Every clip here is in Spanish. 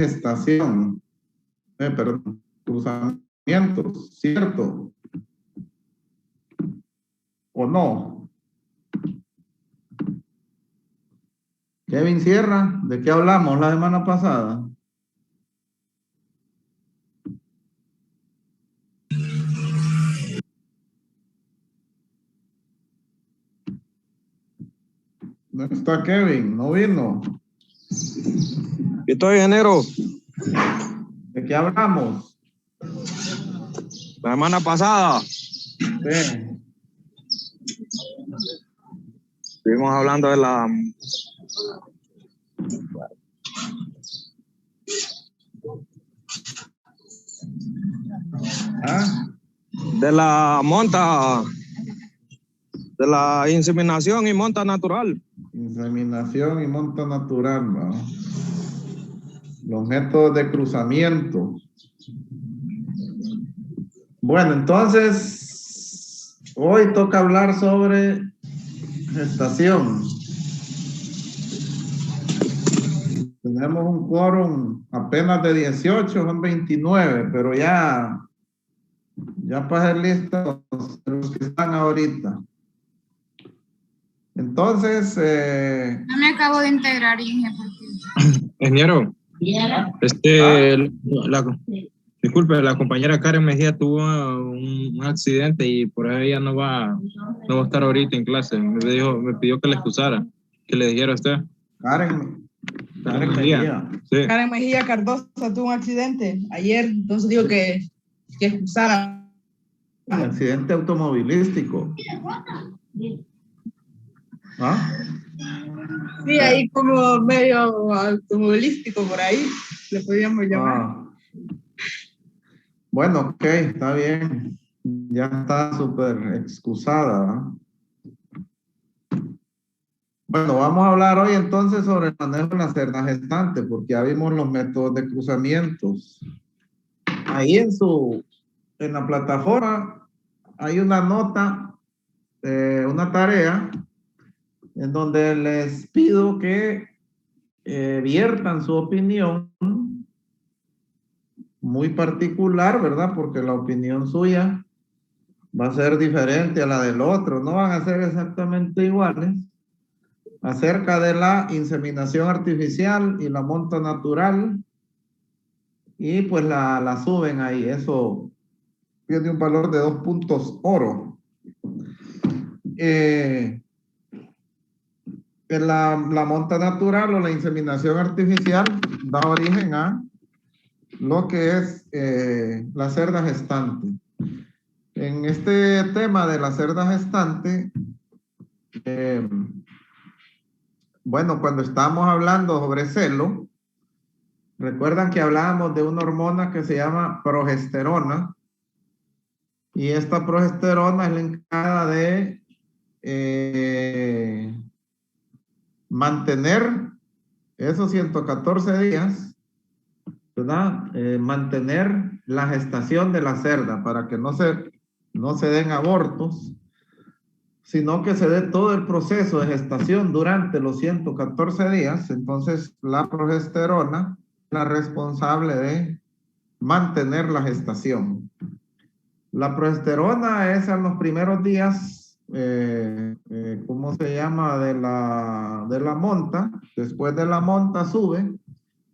gestación, perdón, cruzamientos, ¿cierto? ¿O no? Kevin Sierra, ¿de qué hablamos la semana pasada? No está Kevin, no vino. Yo estoy en enero. ¿De qué hablamos? La semana pasada. Sí. Estuvimos hablando de la... ¿Ah? De la monta... De la inseminación y monta natural. Inseminación y monta natural, ¿no? Los métodos de cruzamiento. Bueno, entonces, hoy toca hablar sobre gestación. Tenemos un quórum apenas de 18, son 29, pero ya para ser listos los que están ahorita. Entonces, No me acabo de integrar, Inge. Ingeniero, disculpe, la compañera Karen Mejía tuvo un accidente y por ahí ella no va a estar ahorita en clase. Me pidió que le excusara, que le dijera a usted. Karen Mejía. Sí. Karen Mejía Cardosa tuvo un accidente ayer, entonces digo que excusara. Un accidente automovilístico. ¿Ah? Sí, ahí como medio automovilístico por ahí, le podríamos llamar. Ah. Bueno, ok, está bien. Ya está súper excusada. Bueno, vamos a hablar hoy entonces sobre el manejo de la cerda gestante, porque ya vimos los métodos de cruzamientos. Ahí en la plataforma hay una nota, una tarea, en donde les pido que viertan su opinión muy particular, ¿verdad? Porque la opinión suya va a ser diferente a la del otro, no van a ser exactamente iguales, acerca de la inseminación artificial y la monta natural, y pues la suben ahí. Eso tiene un valor de 2 puntos oro. La monta natural o la inseminación artificial da origen a lo que es la cerda gestante. En este tema de la cerda gestante, bueno, cuando estábamos hablando sobre celo, recuerdan que hablábamos de una hormona que se llama progesterona, y esta progesterona es la encargada de mantener esos 114 días, ¿verdad? Mantener la gestación de la cerda para que no se den abortos, sino que se dé todo el proceso de gestación durante los 114 días. Entonces, la progesterona es la responsable de mantener la gestación. La progesterona es en los primeros días, ¿cómo se llama? De la monta. Después de la monta sube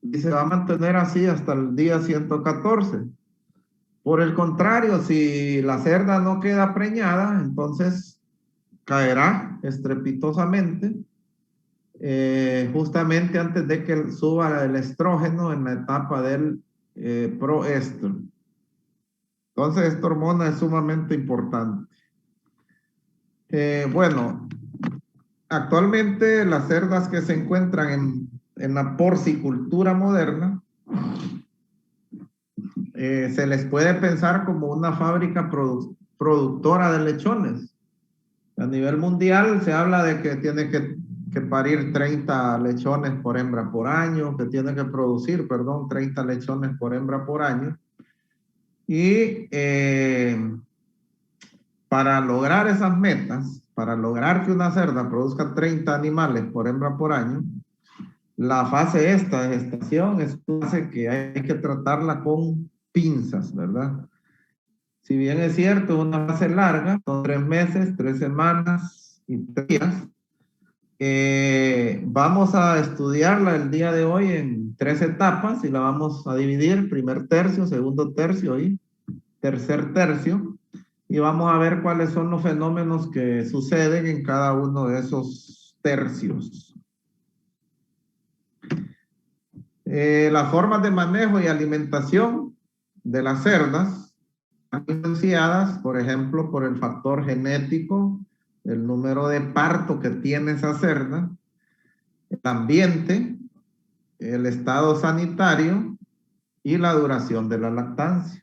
y se va a mantener así hasta el día 114. Por el contrario, si la cerda no queda preñada, entonces caerá estrepitosamente, justamente antes de que suba el estrógeno en la etapa del proestro. Entonces, esta hormona es sumamente importante. Bueno, actualmente las cerdas que se encuentran en la porcicultura moderna, se les puede pensar como una fábrica productora de lechones. A nivel mundial se habla de que tiene que parir 30 lechones por hembra por año, que tiene que producir, perdón, 30 lechones por hembra por año. Y para lograr esas metas, para lograr que una cerda produzca 30 animales por hembra por año, la fase esta de gestación es una fase que hay que tratarla con pinzas, ¿verdad? Si bien es cierto, es una fase larga, son 3 meses, 3 semanas y 3 días. Vamos a estudiarla el día de hoy en 3 etapas y la vamos a dividir, primer tercio, segundo tercio y tercer tercio. Y vamos a ver cuáles son los fenómenos que suceden en cada uno de esos tercios. Las formas de manejo y alimentación de las cerdas están influenciadas, por ejemplo, por el factor genético, el número de parto que tiene esa cerda, el ambiente, el estado sanitario y la duración de la lactancia.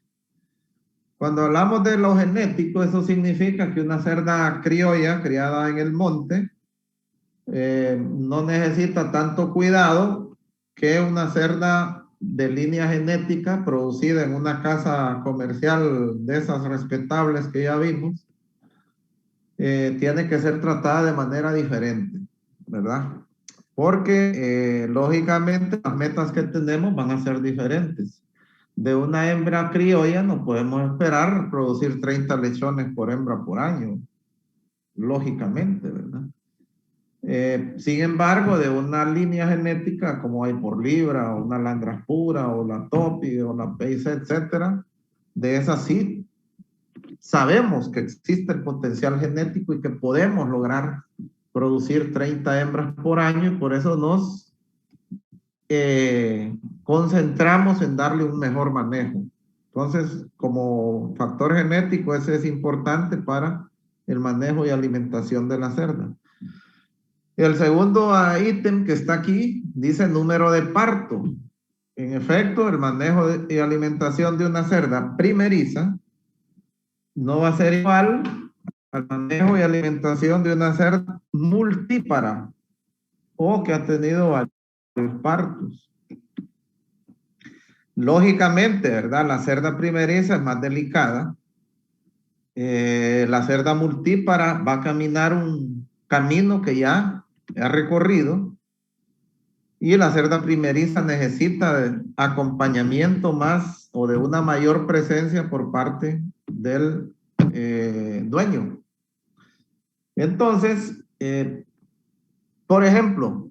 Cuando hablamos de lo genético, eso significa que una cerda criolla criada en el monte no necesita tanto cuidado que una cerda de línea genética producida en una casa comercial de esas respetables que ya vimos, tiene que ser tratada de manera diferente, ¿verdad? Porque lógicamente las metas que tenemos van a ser diferentes. De una hembra criolla no podemos esperar producir 30 lechones por hembra por año, lógicamente, ¿verdad? Sin embargo, de una línea genética como hay por libra, o una Landras pura, o la Topi, o la PIC, etcétera, de esas sí sabemos que existe el potencial genético y que podemos lograr producir 30 hembras por año y por eso nos concentramos en darle un mejor manejo. Entonces, como factor genético, ese es importante para el manejo y alimentación de la cerda. El segundo ítem que está aquí dice número de parto. En efecto, el manejo y alimentación de una cerda primeriza no va a ser igual al manejo y alimentación de una cerda multípara o que ha tenido varios partos. Lógicamente, ¿verdad? La cerda primeriza es más delicada. La cerda multípara va a caminar un camino que ya ha recorrido y la cerda primeriza necesita de acompañamiento más o de una mayor presencia por parte del dueño. Entonces, por ejemplo,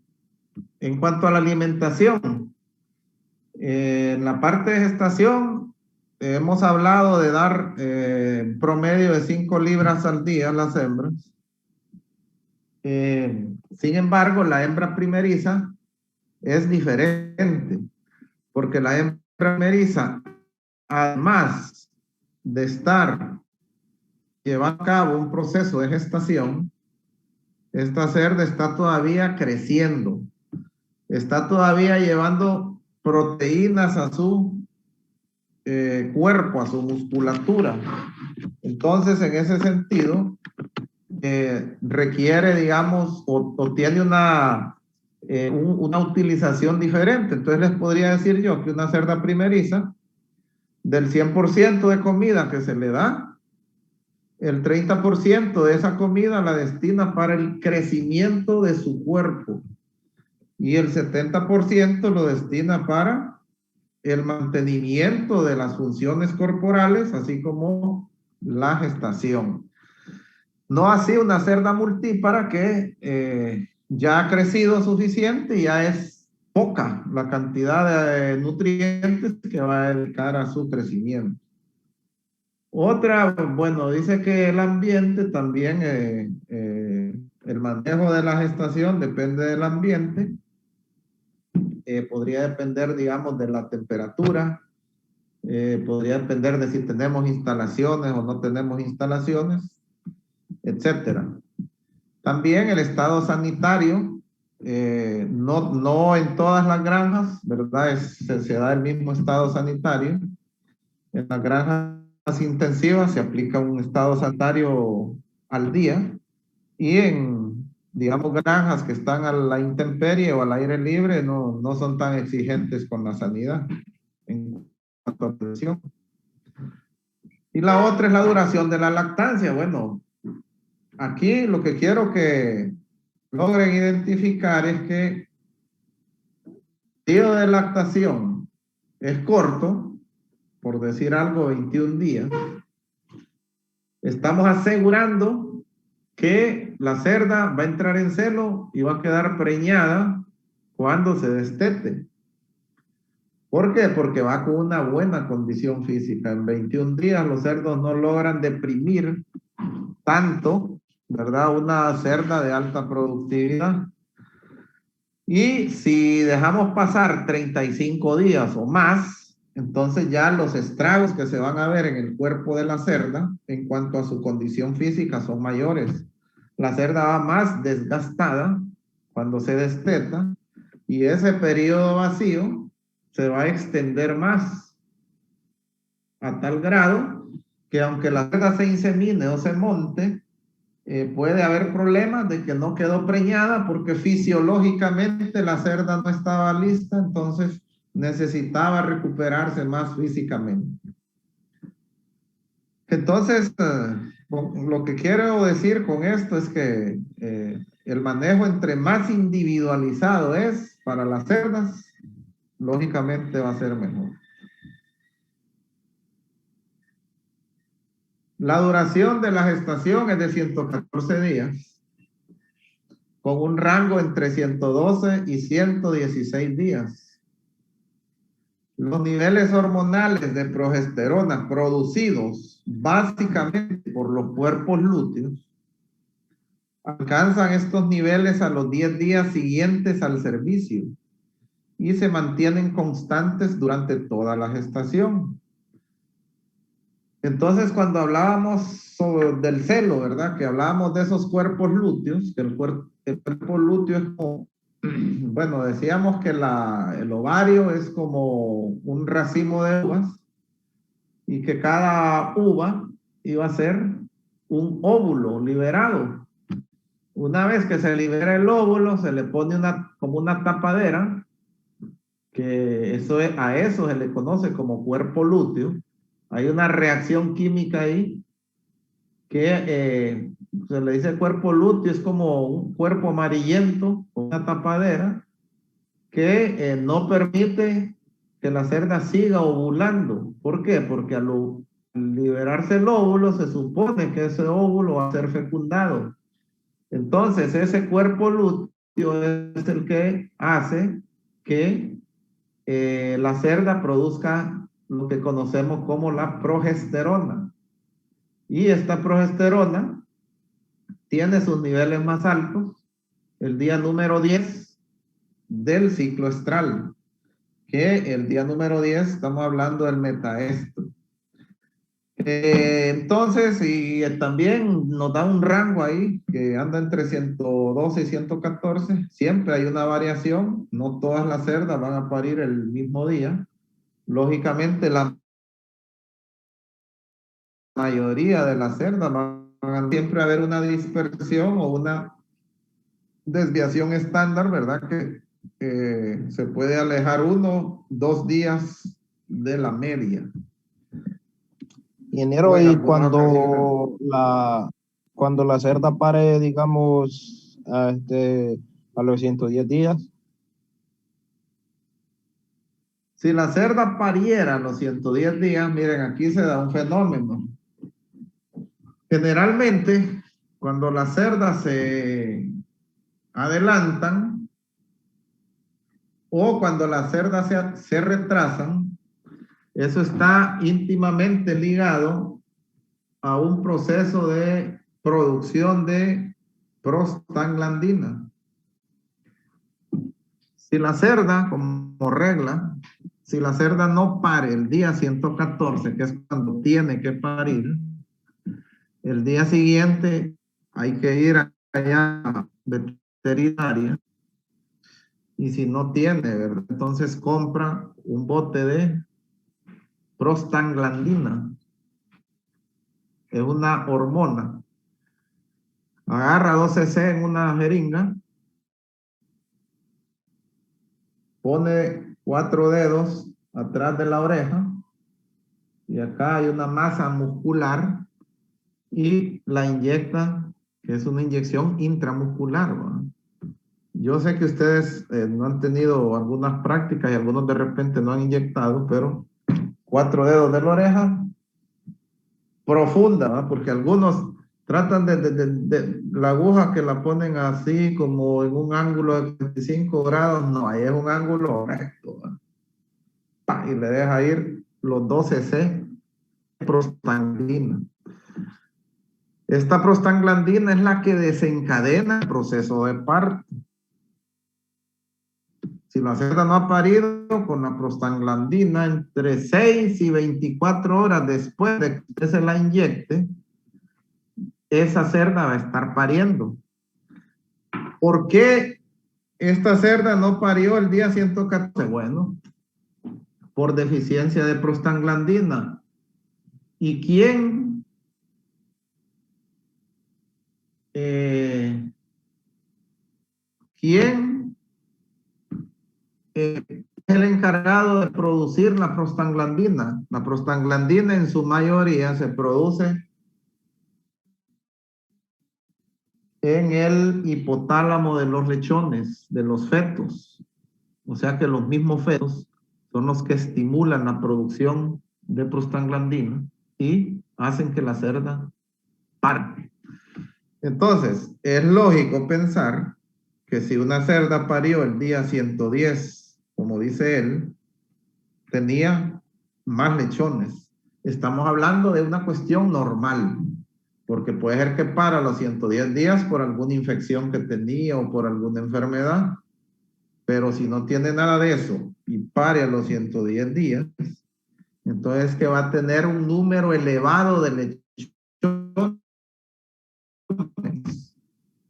en cuanto a la alimentación, en la parte de gestación, hemos hablado de dar promedio de 5 libras al día a las hembras. Sin embargo, la hembra primeriza es diferente, porque la hembra primeriza, además de estar llevando a cabo un proceso de gestación, esta cerda está todavía creciendo, está todavía llevando proteínas a su cuerpo, a su musculatura. Entonces, en ese sentido, requiere, digamos, o tiene una utilización diferente. Entonces, les podría decir yo que una cerda primeriza, del 100% de comida que se le da, el 30% de esa comida la destina para el crecimiento de su cuerpo y el 70% lo destina para el mantenimiento de las funciones corporales, así como la gestación. No así una cerda multípara que ya ha crecido suficiente y ya es poca la cantidad de nutrientes que va a dedicar a su crecimiento. Otra, bueno, dice que el ambiente también, el manejo de la gestación depende del ambiente. Podría depender, digamos, de la temperatura, podría depender de si tenemos instalaciones o no tenemos instalaciones, etcétera. También el estado sanitario, no en todas las granjas, ¿verdad? Se da el mismo estado sanitario. En las granjas intensivas se aplica un estado sanitario al día y en, digamos, granjas que están a la intemperie o al aire libre no son tan exigentes con la sanidad en cuanto a atención. Y la otra es la duración de la lactancia. Bueno, aquí lo que quiero que logren identificar es que periodo de lactación es corto, por decir algo, 21 días, estamos asegurando que la cerda va a entrar en celo y va a quedar preñada cuando se destete. ¿Por qué? Porque va con una buena condición física. En 21 días los cerdos no logran deprimir tanto, ¿verdad? Una cerda de alta productividad. Y si dejamos pasar 35 días o más, entonces ya los estragos que se van a ver en el cuerpo de la cerda en cuanto a su condición física son mayores. La cerda va más desgastada cuando se desteta y ese periodo vacío se va a extender más a tal grado que aunque la cerda se insemine o se monte, puede haber problemas de que no quedó preñada porque fisiológicamente la cerda no estaba lista, entonces necesitaba recuperarse más físicamente. Entonces, lo que quiero decir con esto es que el manejo entre más individualizado es para las cerdas, lógicamente va a ser mejor. La duración de la gestación es de 114 días, con un rango entre 112 y 116 días. Los niveles hormonales de progesterona producidos básicamente por los cuerpos lúteos alcanzan estos niveles a los 10 días siguientes al servicio y se mantienen constantes durante toda la gestación. Entonces, cuando hablábamos del celo, ¿verdad? Que hablábamos de esos cuerpos lúteos, que el cuerpo lúteo es como, bueno, decíamos que el ovario es como un racimo de uvas y que cada uva iba a ser un óvulo liberado. Una vez que se libera el óvulo, se le pone como una tapadera, que a eso se le conoce como cuerpo lúteo. Hay una reacción química ahí que se le dice cuerpo lúteo, es como un cuerpo amarillento con una tapadera que no permite que la cerda siga ovulando. ¿Por qué? Porque al liberarse el óvulo se supone que ese óvulo va a ser fecundado. Entonces ese cuerpo lúteo es el que hace que la cerda produzca lo que conocemos como la progesterona. Y esta progesterona tiene sus niveles más altos el día número 10 del ciclo estral, que el día número 10 estamos hablando del metaestro. Entonces, y también nos da un rango ahí que anda entre 112 y 114. Siempre hay una variación, no todas las cerdas van a parir el mismo día. Lógicamente, la mayoría de las cerdas van a siempre haber una dispersión o una desviación estándar, ¿verdad? Que se puede alejar 1, 2 días de la media. Ingeniero, y cuando la cerda pare, digamos, a los 110 días. Si la cerda pariera a los 110 días, miren, aquí se da un fenómeno. Generalmente, cuando las cerdas se adelantan o cuando las cerdas se retrasan, eso está íntimamente ligado a un proceso de producción de prostaglandina. Si la cerda, como regla, si la cerda no pare el día 114, que es cuando tiene que parir, el día siguiente hay que ir allá a veterinaria y si no tiene, ¿verdad? Entonces compra un bote de prostaglandina. Es una hormona. Agarra 2 cc en una jeringa, pone 4 dedos atrás de la oreja y acá hay una masa muscular y la inyecta, que es una inyección intramuscular, ¿verdad? Yo sé que ustedes no han tenido algunas prácticas y algunos de repente no han inyectado, pero 4 dedos de la oreja profunda, ¿verdad? Porque algunos tratan de la aguja que la ponen así como en un ángulo de 45 grados, no, ahí es un ángulo recto, ¿verdad? Y le deja ir los 12 C prostaglandina. Esta prostaglandina es la que desencadena el proceso de parto. Si la cerda no ha parido con la prostaglandina entre 6 y 24 horas después de que usted se la inyecte, esa cerda va a estar pariendo. ¿Por qué esta cerda no parió el día 114? Bueno, por deficiencia de prostaglandina. ¿Y quién es el encargado de producir la prostaglandina? La prostaglandina en su mayoría se produce en el hipotálamo de los lechones, de los fetos. O sea que los mismos fetos son los que estimulan la producción de prostaglandina y hacen que la cerda pare. Entonces, es lógico pensar que si una cerda parió el día 110, como dice él, tenía más lechones. Estamos hablando de una cuestión normal, porque puede ser que para los 110 días por alguna infección que tenía o por alguna enfermedad, pero si no tiene nada de eso y pare a los 110 días, entonces que va a tener un número elevado de lechones.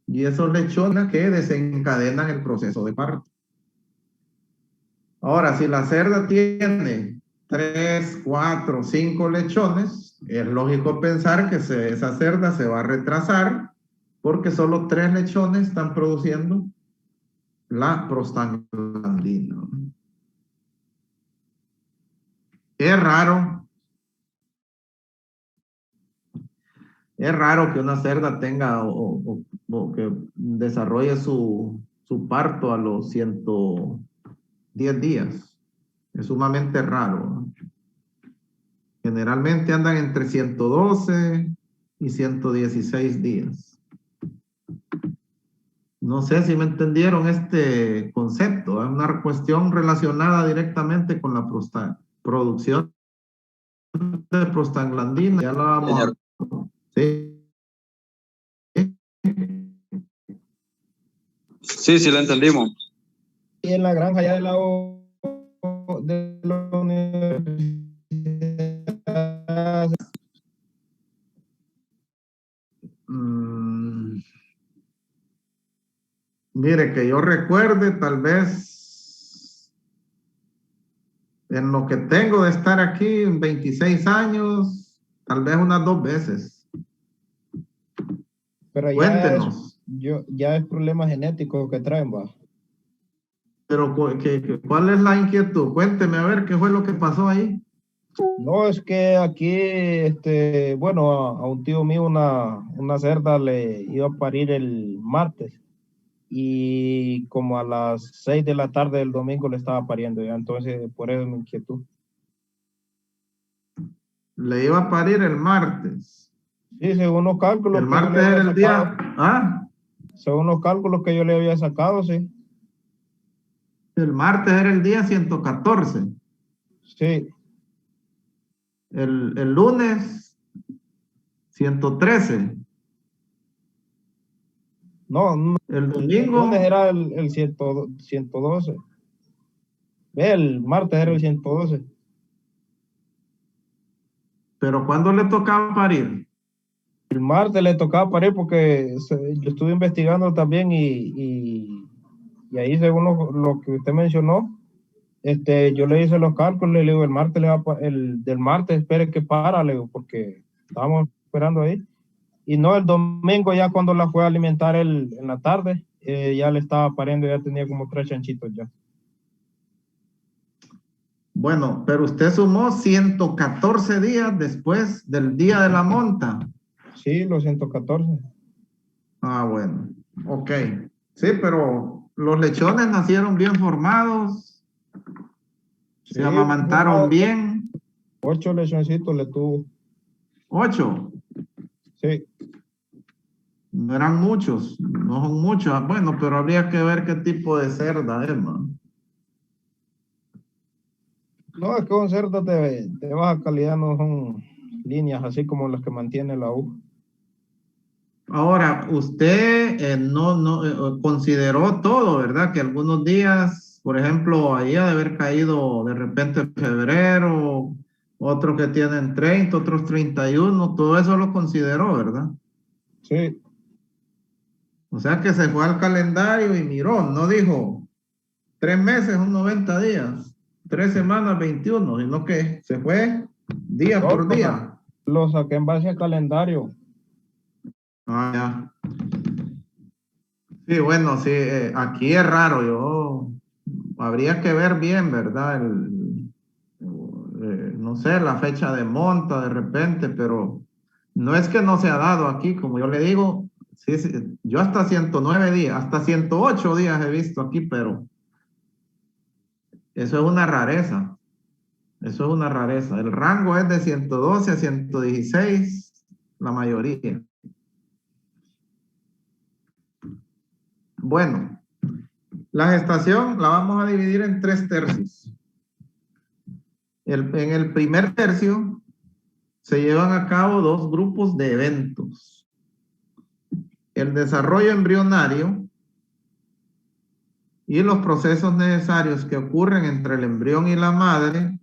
Y esos lechones que desencadenan el proceso de parto. Ahora, si la cerda tiene 3, 4, 5 lechones, es lógico pensar que esa cerda se va a retrasar porque solo 3 lechones están produciendo la prostaglandina. Es raro que una cerda tenga o que desarrolle su parto a los 110 días. Es sumamente raro. Generalmente andan entre 112 y 116 días. No sé si me entendieron este concepto. Es una cuestión relacionada directamente con la producción de prostaglandina. Ya lo vamos a... ¿Sí? Sí, sí, lo entendimos. Y en la granja ya del lado de la universidad. Mire, que yo recuerde, tal vez en lo que tengo de estar aquí, en 26 años, tal vez unas 2 veces. Pero Cuéntenos. ya es problema genético que traen, va. Pero, ¿cuál es la inquietud? Cuénteme a ver qué fue lo que pasó ahí. No, es que aquí, bueno, a un tío mío una cerda le iba a parir el martes y como a las 6 de la tarde del domingo le estaba pariendo ya, entonces por eso mi inquietud. Le iba a parir el martes. Sí, según los cálculos. El martes era el día... ¿Ah? Según los cálculos que yo le había sacado, sí. El martes era el día 114. Sí. El lunes 113. No, el domingo. El lunes era el 112. El martes era el 112. Pero ¿cuándo le tocaba parir? El martes le tocaba parir porque yo estuve investigando también y ahí según lo que usted mencionó, yo le hice los cálculos y le digo, del martes espere que para, le digo, porque estábamos esperando ahí. Y no, el domingo ya cuando la fue a alimentar en la tarde, ya le estaba pariendo, ya tenía como 3 chanchitos ya. Bueno, pero usted sumó 114 días después del día de la monta. Sí, los 114. Ah, bueno. Ok. Sí, pero los lechones nacieron bien formados, Sí, se amamantaron formado. bien. 8 lechoncitos le tuvo. 8. Sí. No eran muchos, no son muchos. Bueno, pero habría que ver qué tipo de cerda es, man. No, es que un cerdo de baja calidad no son líneas así como las que mantiene la U. Ahora, usted consideró todo, ¿verdad? Que algunos días, por ejemplo, ahí ha de haber caído de repente en febrero, otros que tienen 30, otros 31, todo eso lo consideró, ¿verdad? Sí. O sea que se fue al calendario y miró, no dijo 3 meses, son 90 días, 3 semanas, 21, sino que se fue día No, por día. lo saqué en base al calendario. Ah, ya. Sí, bueno, sí, aquí es raro, habría que ver bien, ¿verdad? No sé, la fecha de monta de repente, pero no es que no se ha dado aquí, como yo le digo, sí, sí, yo hasta 109 días, hasta 108 días he visto aquí, pero eso es una rareza, eso es una rareza. El rango es de 112 a 116, la mayoría. Bueno, la gestación la vamos a dividir en 3 tercios. En el primer tercio se llevan a cabo 2 grupos de eventos. El desarrollo embrionario y los procesos necesarios que ocurren entre el embrión y la madre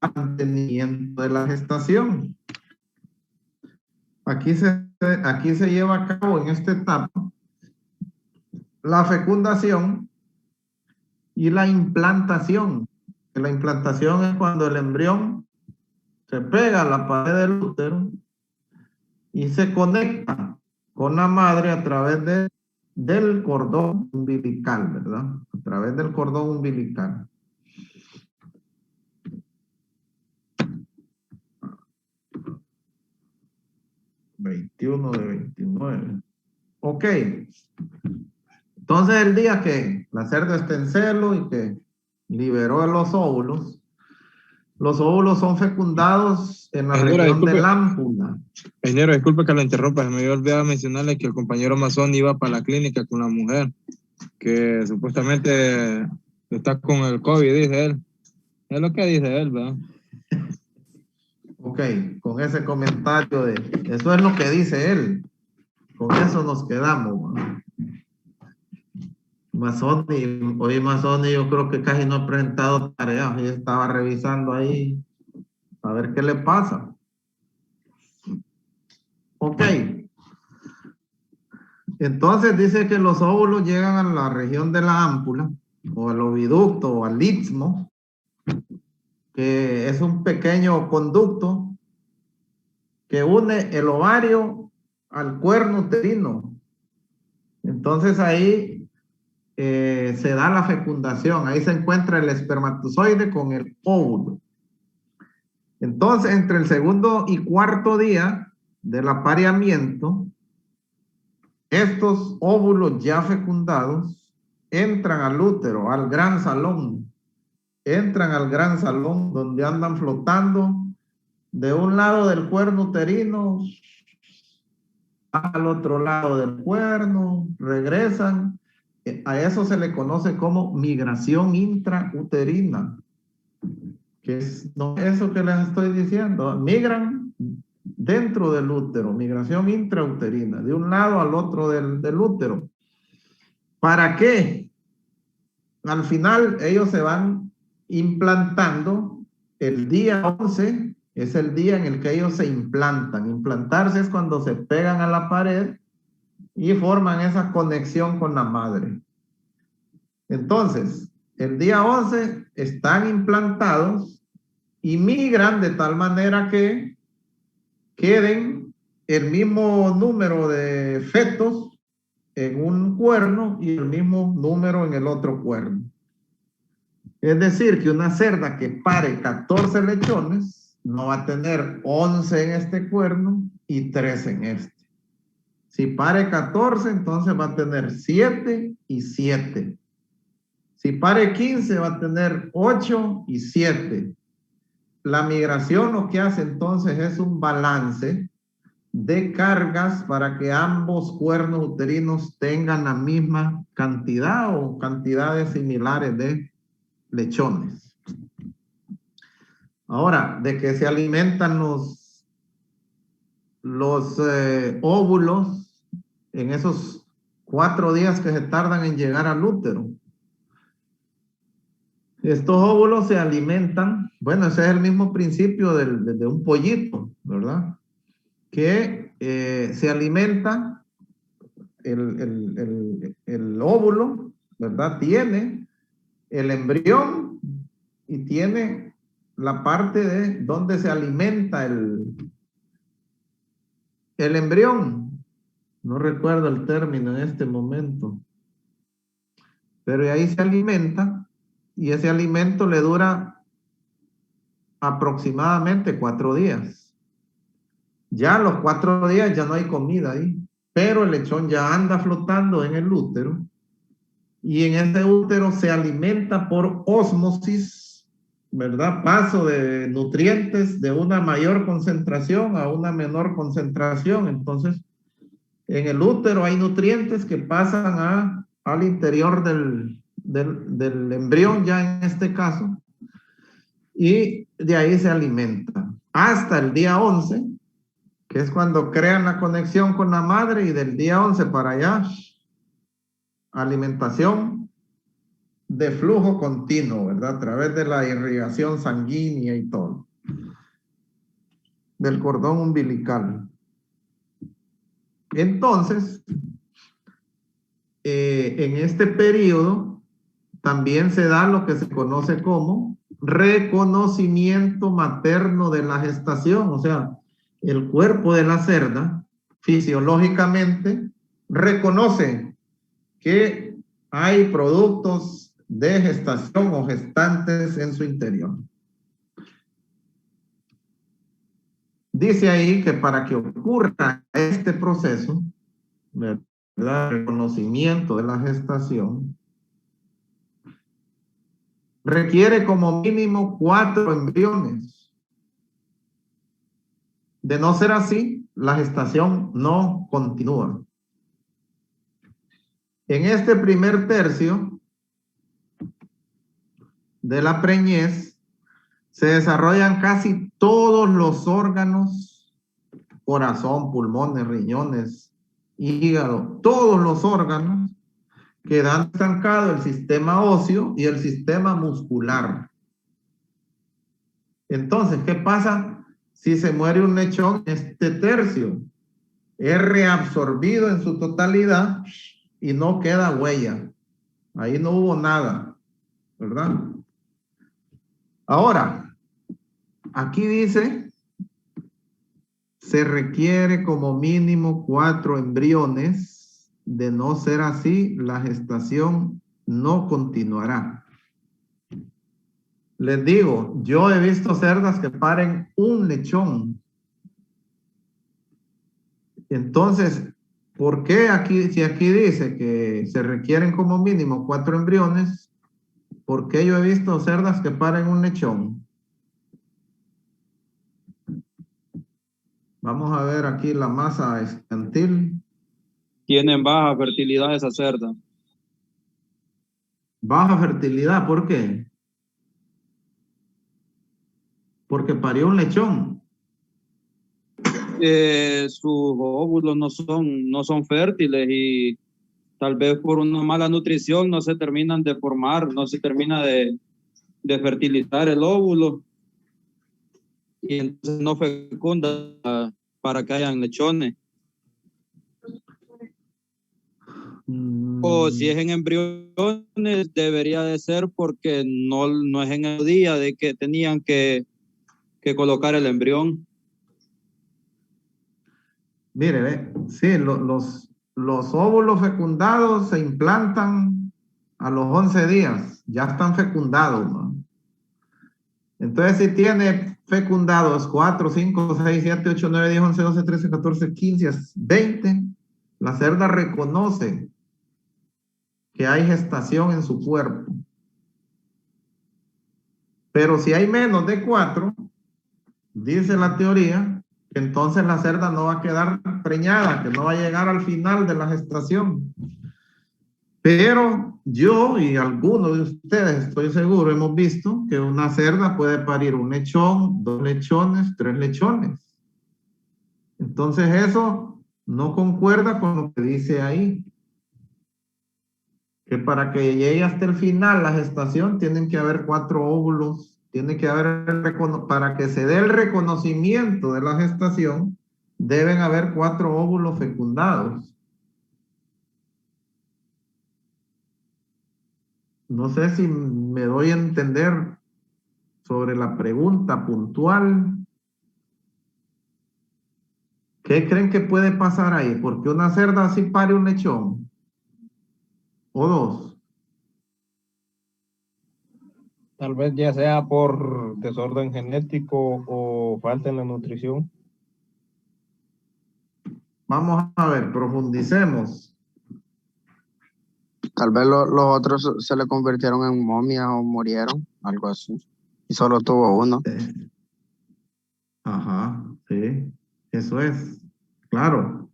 al mantenimiento de la gestación. Aquí se lleva a cabo en esta etapa la fecundación y la implantación. La implantación es cuando el embrión se pega a la pared del útero y se conecta con la madre a través del cordón umbilical, ¿verdad? A través del cordón umbilical. ...21 de 29. Ok. Entonces el día que la cerda está en celo y que liberó los óvulos son fecundados en la Señora, región disculpe. del ámpula. Ingeniero, disculpe que lo interrumpa, se me había olvidado mencionarle que el compañero Mazón iba para la clínica con la mujer, que supuestamente está con el COVID, dice él. Es lo que dice él, ¿verdad? Ok, con ese comentario eso es lo que dice él. Con eso nos quedamos. Mazoni, yo creo que casi no ha presentado tareas. Yo estaba revisando ahí a ver qué le pasa. Ok. Entonces dice que los óvulos llegan a la región de la ámpula, o al oviducto, o al istmo, que es un pequeño conducto que une el ovario al cuerno uterino. Entonces ahí se da la fecundación, ahí se encuentra el espermatozoide con el óvulo. Entonces, entre el segundo y cuarto día del apareamiento, estos óvulos ya fecundados entran al útero, al gran salón. Entran al gran salón donde andan flotando de un lado del cuerno uterino al otro lado del cuerno, regresan. A eso se le conoce como migración intrauterina, que es no, eso que les estoy diciendo. Migran dentro del útero, migración intrauterina, de un lado al otro del útero. ¿Para qué? Al final ellos se van implantando. El día 11 es el día en el que ellos se implantan. Implantarse es cuando se pegan a la pared y forman esa conexión con la madre. Entonces, el día 11 están implantados y migran de tal manera que queden el mismo número de fetos en un cuerno y el mismo número en el otro cuerno. Es decir, que una cerda que pare 14 lechones no va a tener 11 en este cuerno y 3 en este. Si pare 14, entonces va a tener 7 y 7. Si pare 15 va a tener 8 y 7. La migración lo que hace entonces es un balance de cargas para que ambos cuernos uterinos tengan la misma cantidad o cantidades similares de lechones. Ahora, de que se alimentan los óvulos en esos 4 días que se tardan en llegar al útero. Estos óvulos se alimentan, bueno, ese es el mismo principio de un pollito, ¿verdad? Que se alimenta el óvulo, ¿verdad? Tiene el embrión y tiene la parte de donde se alimenta el embrión. No recuerdo el término en este momento. Pero ahí se alimenta y ese alimento le dura aproximadamente 4 días. Ya a los 4 días ya no hay comida ahí, pero el lechón ya anda flotando en el útero y en ese útero se alimenta por ósmosis, ¿verdad? Paso de nutrientes de una mayor concentración a una menor concentración. Entonces, en el útero hay nutrientes que pasan al interior del embrión, ya en este caso, y de ahí se alimenta hasta el día 11, que es cuando crean la conexión con la madre, y del día 11 para allá, alimentación de flujo continuo, ¿verdad? A través de la irrigación sanguínea y todo, del cordón umbilical. Entonces, en este periodo también se da lo que se conoce como reconocimiento materno de la gestación, o sea, el cuerpo de la cerda fisiológicamente reconoce que hay productos de gestación o gestantes en su interior. Dice ahí que para que ocurra este proceso, ¿verdad?, reconocimiento de la gestación, requiere como mínimo 4 embriones. De no ser así, la gestación no continúa. En este primer tercio de la preñez se desarrollan casi todos los órganos, corazón, pulmones, riñones, hígado, todos los órganos, quedan estancado el sistema óseo y el sistema muscular. Entonces, ¿qué pasa si se muere un lechón? Este tercio es reabsorbido en su totalidad y no queda huella. Ahí no hubo nada, ¿verdad? Ahora, aquí dice, se requiere como mínimo 4 embriones. De no ser así, la gestación no continuará. Les digo, yo he visto cerdas que paren un lechón. Entonces, ¿por qué aquí, si aquí dice que se requieren como mínimo 4 embriones, por qué yo he visto cerdas que paren un lechón? Vamos a ver aquí la masa estantil. Tienen baja fertilidad esa cerda. Baja fertilidad, ¿por qué? Porque parió un lechón. Sus óvulos no son fértiles y tal vez por una mala nutrición no se terminan de formar, no se termina de fertilizar el óvulo y entonces no fecunda para que hayan lechones. O si es en embriones, debería de ser porque no es en el día de que tenían que colocar el embrión. Mire, ve, sí, los óvulos fecundados se implantan a los 11 días, ya están fecundados, ¿no? Entonces, si tiene fecundados 4, 5, 6, 7, 8, 9, 10, 11, 12, 13, 14, 15, 20, la cerda reconoce que hay gestación en su cuerpo. Pero si hay menos de 4, dice la teoría, que entonces la cerda no va a quedar preñada, que no va a llegar al final de la gestación. Pero yo y algunos de ustedes, estoy seguro, hemos visto que una cerda puede parir un lechón, 2 lechones, 3 lechones. Entonces eso no concuerda con lo que dice ahí. Que para que llegue hasta el final la gestación tienen que haber 4 óvulos, tiene que haber, para que se dé el reconocimiento de la gestación, deben haber 4 óvulos fecundados. No sé si me doy a entender sobre la pregunta puntual. ¿Qué creen que puede pasar ahí? Porque una cerda así pare un lechón o 2. Tal vez ya sea por desorden genético o falta en la nutrición. Vamos a ver, profundicemos. Tal vez los otros se le convirtieron en momias o murieron, algo así. Y solo tuvo uno. Ajá, sí, eso es, claro,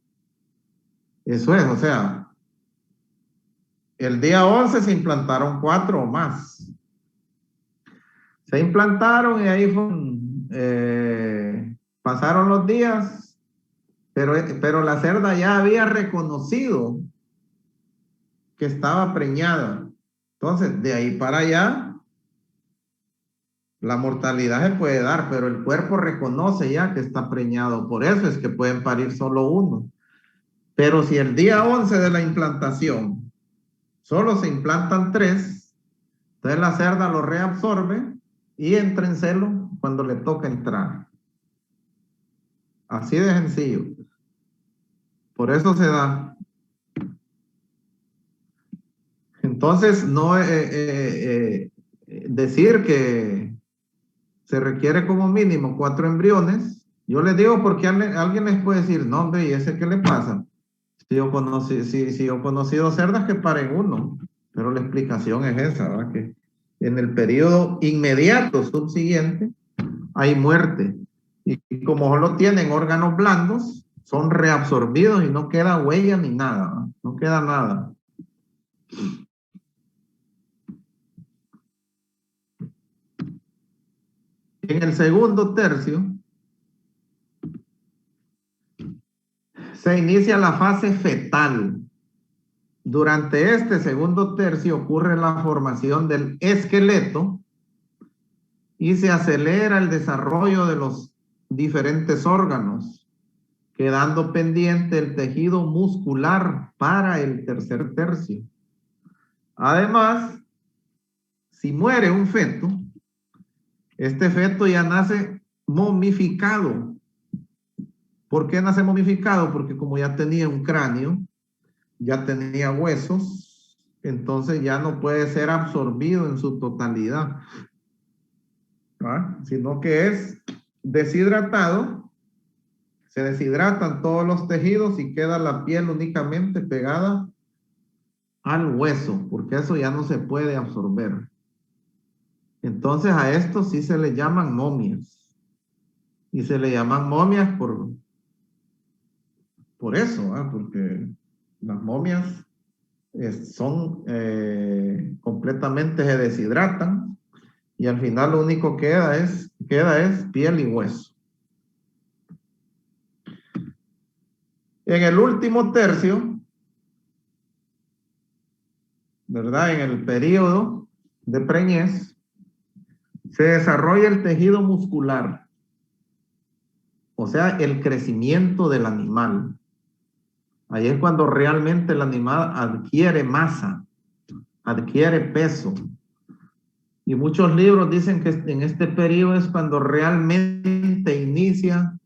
eso es, o sea, el día 11 se implantaron 4 o más. Se implantaron y ahí pasaron los días, pero la cerda ya había reconocido que estaba preñada. Entonces, de ahí para allá, la mortalidad se puede dar, pero el cuerpo reconoce ya que está preñado. Por eso es que pueden parir solo uno. Pero si el día 11 de la implantación solo se implantan 3, entonces la cerda lo reabsorbe y entra en celo cuando le toca entrar. Así de sencillo. Por eso se da. Entonces, no decir que se requiere como mínimo 4 embriones. Yo les digo porque alguien les puede decir, no, hombre, ¿y ese qué le pasa? Si yo he conocido cerdas que paren uno, pero la explicación es esa, ¿verdad? Que en el periodo inmediato subsiguiente hay muerte. Y como solo tienen órganos blandos, son reabsorbidos y no queda huella ni nada, ¿verdad? No queda nada. En el segundo tercio se inicia la fase fetal. Durante este segundo tercio ocurre la formación del esqueleto y se acelera el desarrollo de los diferentes órganos, quedando pendiente el tejido muscular para el tercer tercio. Además, si muere un feto, este feto ya nace momificado. ¿Por qué nace momificado? Porque como ya tenía un cráneo, ya tenía huesos, entonces ya no puede ser absorbido en su totalidad, ¿ah? Sino que es deshidratado, se deshidratan todos los tejidos y queda la piel únicamente pegada al hueso, porque eso ya no se puede absorber. Entonces a esto sí se le llaman momias, y se le llaman momias por eso, ¿ah? Porque las momias completamente se deshidratan y al final lo único que queda es piel y hueso. En el último tercio, ¿verdad? En el periodo de preñez, se desarrolla el tejido muscular, o sea, el crecimiento del animal. Ahí es cuando realmente el animal adquiere masa, adquiere peso. Y muchos libros dicen que en este periodo es cuando realmente inicia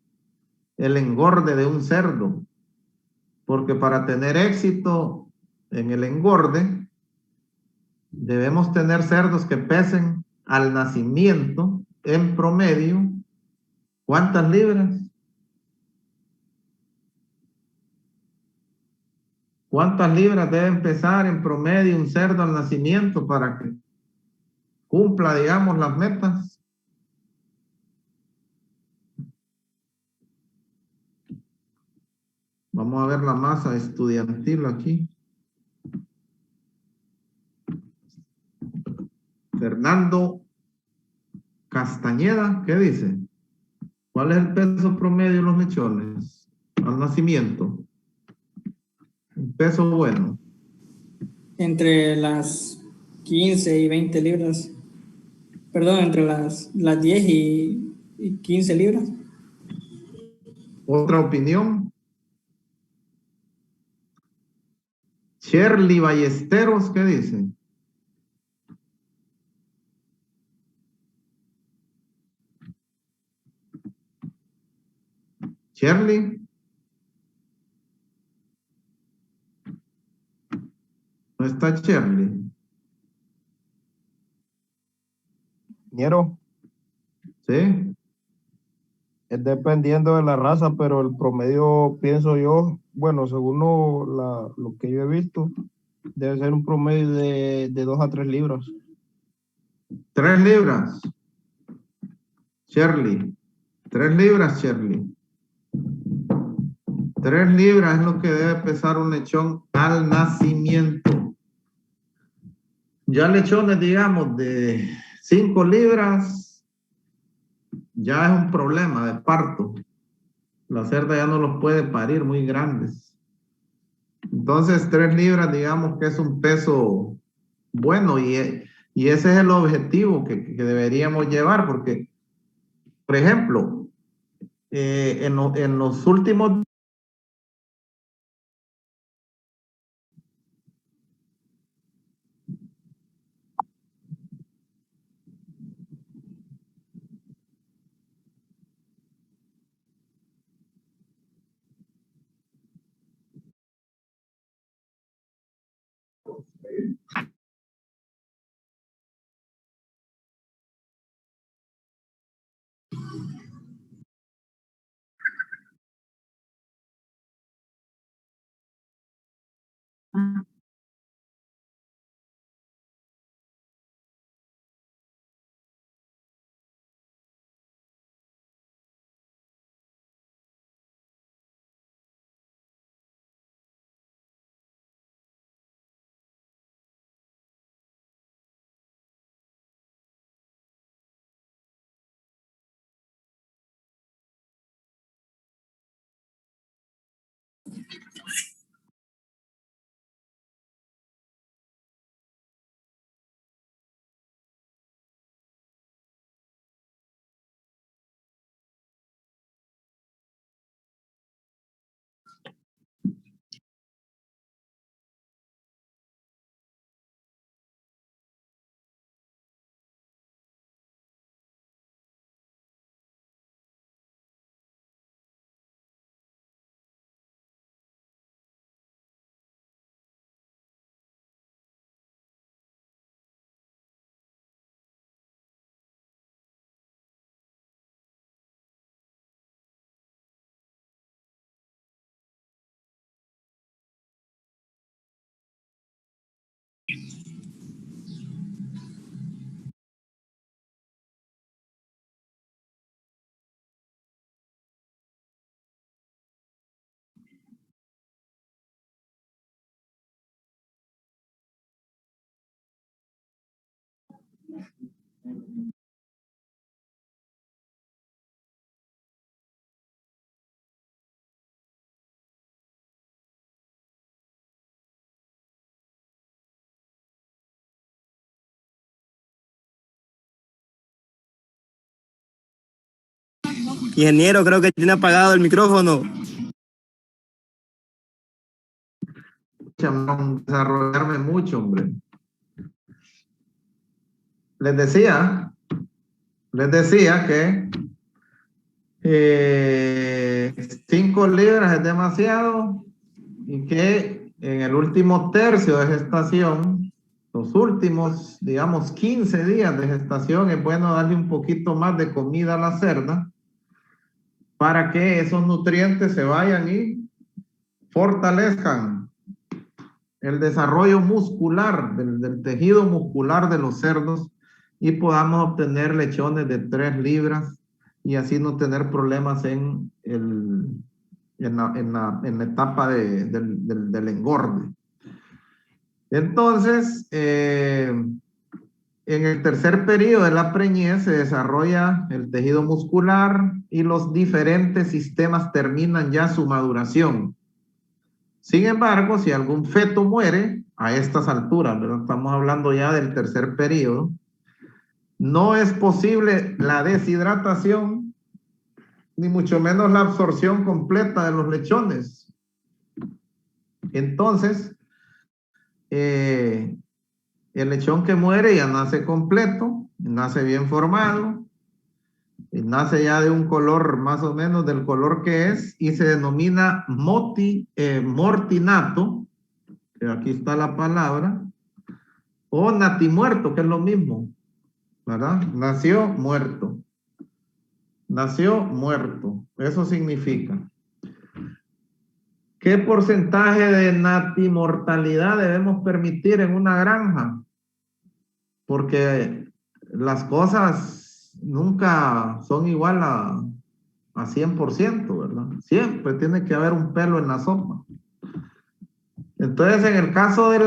el engorde de un cerdo. Porque para tener éxito en el engorde, debemos tener cerdos que pesen al nacimiento, en promedio, ¿cuántas libras? ¿Cuántas libras debe pesar en promedio un cerdo al nacimiento para que cumpla, digamos, las metas. Vamos a ver la masa estudiantil aquí. Fernando Castañeda, ¿qué dice? ¿Cuál es el peso promedio de los mechones al nacimiento? Un peso bueno. Entre las 15 y 20 libras. Perdón, entre las 10 y 15 libras. ¿Otra opinión? Shirley Ballesteros, ¿qué dice? Shirley. No está Shirley. Ñero, ¿Sí? es dependiendo de la raza, pero el promedio, pienso yo, bueno, según lo que yo he visto, debe ser un promedio de 2 a 3 libras. 3 libras. Shirley. 3 libras, Shirley. 3 libras es lo que debe pesar un lechón al nacimiento. Ya lechones, digamos, de 5 libras, ya es un problema de parto. La cerda ya no los puede parir muy grandes. Entonces, 3 libras, digamos que es un peso bueno y ese es el objetivo que deberíamos llevar, porque, por ejemplo, en los últimos... Ingeniero, creo que tiene apagado el micrófono. Desarrollarme mucho, hombre. Les decía que 5 libras es demasiado y que en el último tercio de gestación, los últimos, digamos, 15 días de gestación, es bueno darle un poquito más de comida a la cerda para que esos nutrientes se vayan y fortalezcan el desarrollo muscular del tejido muscular de los cerdos y podamos obtener lechones de 3 libras y así no tener problemas en la etapa del engorde. Entonces, en el tercer periodo de la preñez se desarrolla el tejido muscular y los diferentes sistemas terminan ya su maduración. Sin embargo, si algún feto muere a estas alturas, ¿verdad? Estamos hablando ya del tercer periodo, no es posible la deshidratación, ni mucho menos la absorción completa de los lechones. Entonces, el lechón que muere ya nace completo, nace bien formado, y nace ya de un color más o menos del color que es, y se denomina mortinato, que aquí está la palabra, o natimuerto, que es lo mismo, ¿verdad? Nació muerto. Nació muerto. Eso significa. ¿Qué porcentaje de natimortalidad debemos permitir en una granja? Porque las cosas nunca son igual a 100%, ¿verdad? Siempre tiene que haber un pelo en la sopa. Entonces, en el caso de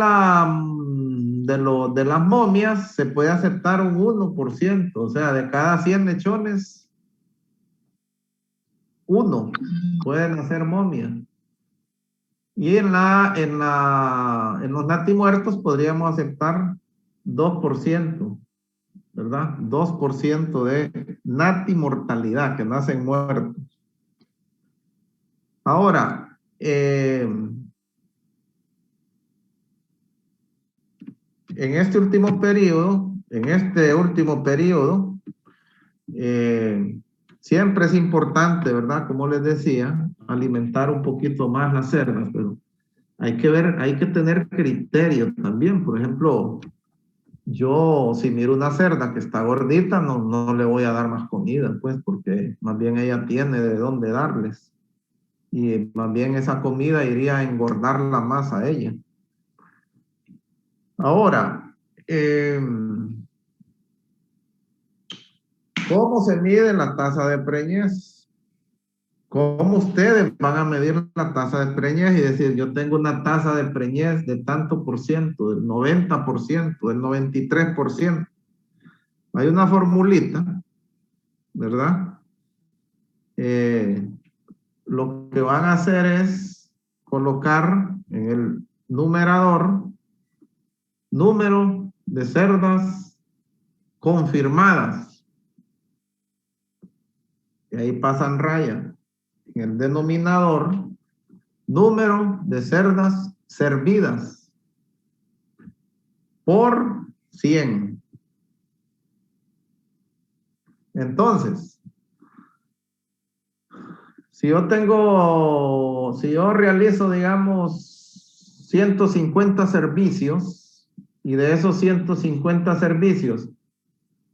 las momias, se puede aceptar un 1%, o sea, de cada 100 lechones, 1 pueden hacer momia. Y en los natimuertos podríamos aceptar 2%, ¿verdad? 2% de natimortalidad, que nacen muertos. Ahora, en este último periodo, siempre es importante, ¿verdad? Como les decía, alimentar un poquito más las cerdas, pero hay que tener criterio también. Por ejemplo, yo si miro una cerda que está gordita, no le voy a dar más comida, pues, porque más bien ella tiene de dónde darles. Y más bien esa comida iría a engordarla más a ella. Ahora, ¿cómo se mide la tasa de preñez? ¿Cómo ustedes van a medir la tasa de preñez y decir, yo tengo una tasa de preñez de tanto por ciento, del 90%, del 93%? Hay una formulita, ¿verdad? Lo que van a hacer es colocar en el numerador número de cerdas confirmadas. Y ahí pasan raya. En el denominador, número de cerdas servidas por 100. Entonces, si yo realizo, digamos, 150 servicios, y de esos 150 servicios,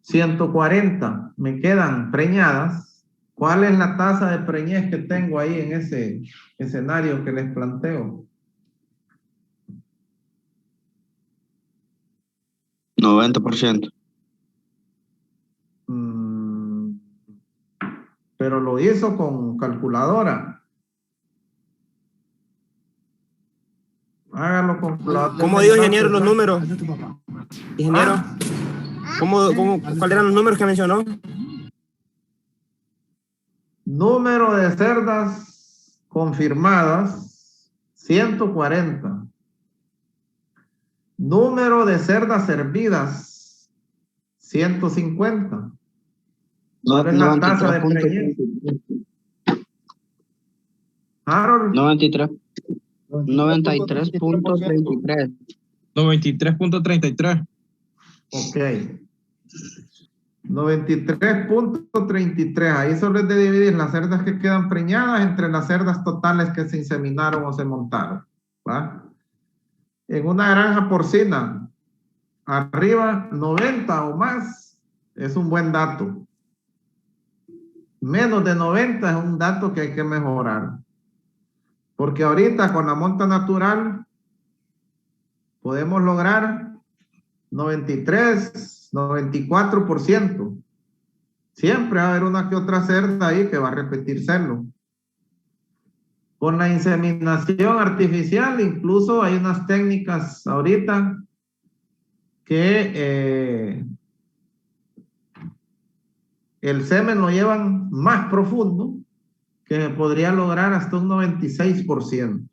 140 me quedan preñadas, ¿cuál es la tasa de preñez que tengo ahí en ese escenario que les planteo? 90%. Pero lo hizo con calculadora. Hágalo con calculadora. ¿Cómo dio, ingeniero, los números? Ingeniero, ¿cuáles eran los números que mencionó? Número de cerdas confirmadas, 140. Número de cerdas servidas, 150. ¿Cuál es la tasa de preñez? Harold. 93.33. 93.33. Ok. 93.33. Ahí solo es de dividir las cerdas que quedan preñadas entre las cerdas totales que se inseminaron o se montaron. ¿Va? En una granja porcina, arriba 90 o más, es un buen dato. Menos de 90 es un dato que hay que mejorar. Porque ahorita con la monta natural podemos lograr 93, 94%. Siempre va a haber una que otra cerda ahí que va a repetir celo. Con la inseminación artificial, incluso hay unas técnicas ahorita que el semen lo llevan más profundo, que podría lograr hasta un 96%.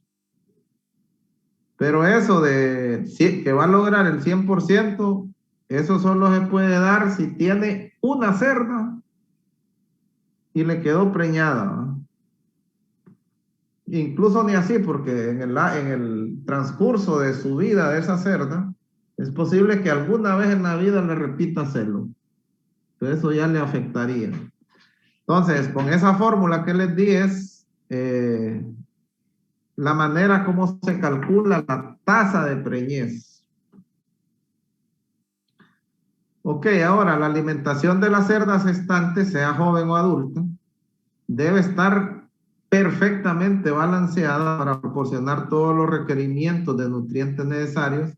Pero eso de que va a lograr el 100%, eso solo se puede dar si tiene una cerda y le quedó preñada, ¿no? Incluso ni así, porque en el transcurso de su vida de esa cerda, es posible que alguna vez en la vida le repita celo. Entonces eso ya le afectaría. Entonces, con esa fórmula que les di es la manera como se calcula la tasa de preñez. Ok, ahora la alimentación de las cerdas gestantes, sea joven o adulta, debe estar perfectamente balanceada para proporcionar todos los requerimientos de nutrientes necesarios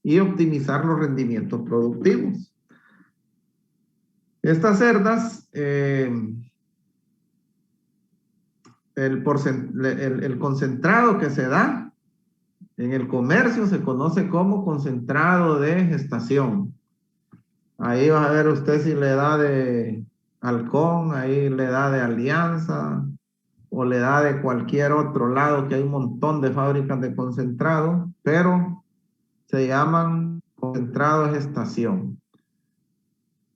y optimizar los rendimientos productivos. Estas cerdas, el concentrado que se da en el comercio se conoce como concentrado de gestación. Ahí va a ver usted si le da de Halcón, ahí le da de Alianza, o le da de cualquier otro lado, que hay un montón de fábricas de concentrado, pero se llaman concentrado de gestación.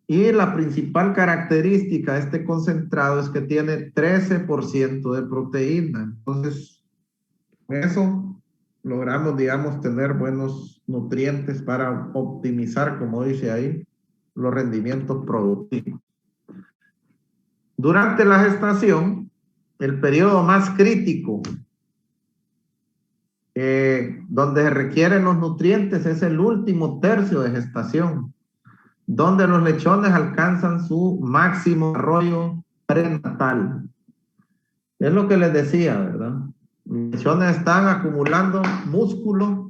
Y la principal característica de este concentrado es que tiene 13% de proteína. Entonces, con eso logramos, digamos, tener buenos nutrientes para optimizar, como dice ahí, los rendimientos productivos. Durante la gestación, el periodo más crítico donde se requieren los nutrientes es el último tercio de gestación, donde los lechones alcanzan su máximo desarrollo prenatal. Es lo que les decía, ¿verdad? Los lechones están acumulando músculo,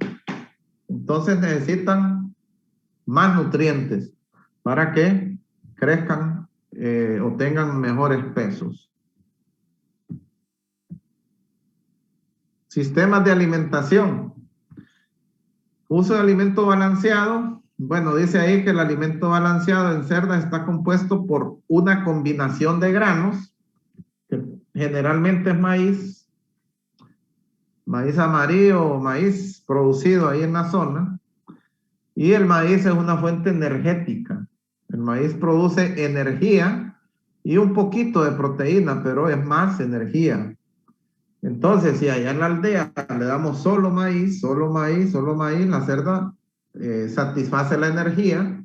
entonces necesitan más nutrientes para que crezcan o tengan mejores pesos. Sistemas de alimentación. Uso de alimento balanceado. Bueno, dice ahí que el alimento balanceado en cerdas está compuesto por una combinación de granos, que generalmente es maíz, maíz amarillo o maíz producido ahí en la zona, y el maíz es una fuente energética. El maíz produce energía y un poquito de proteína, pero es más energía. Entonces, si allá en la aldea le damos solo maíz, la cerda satisface la energía,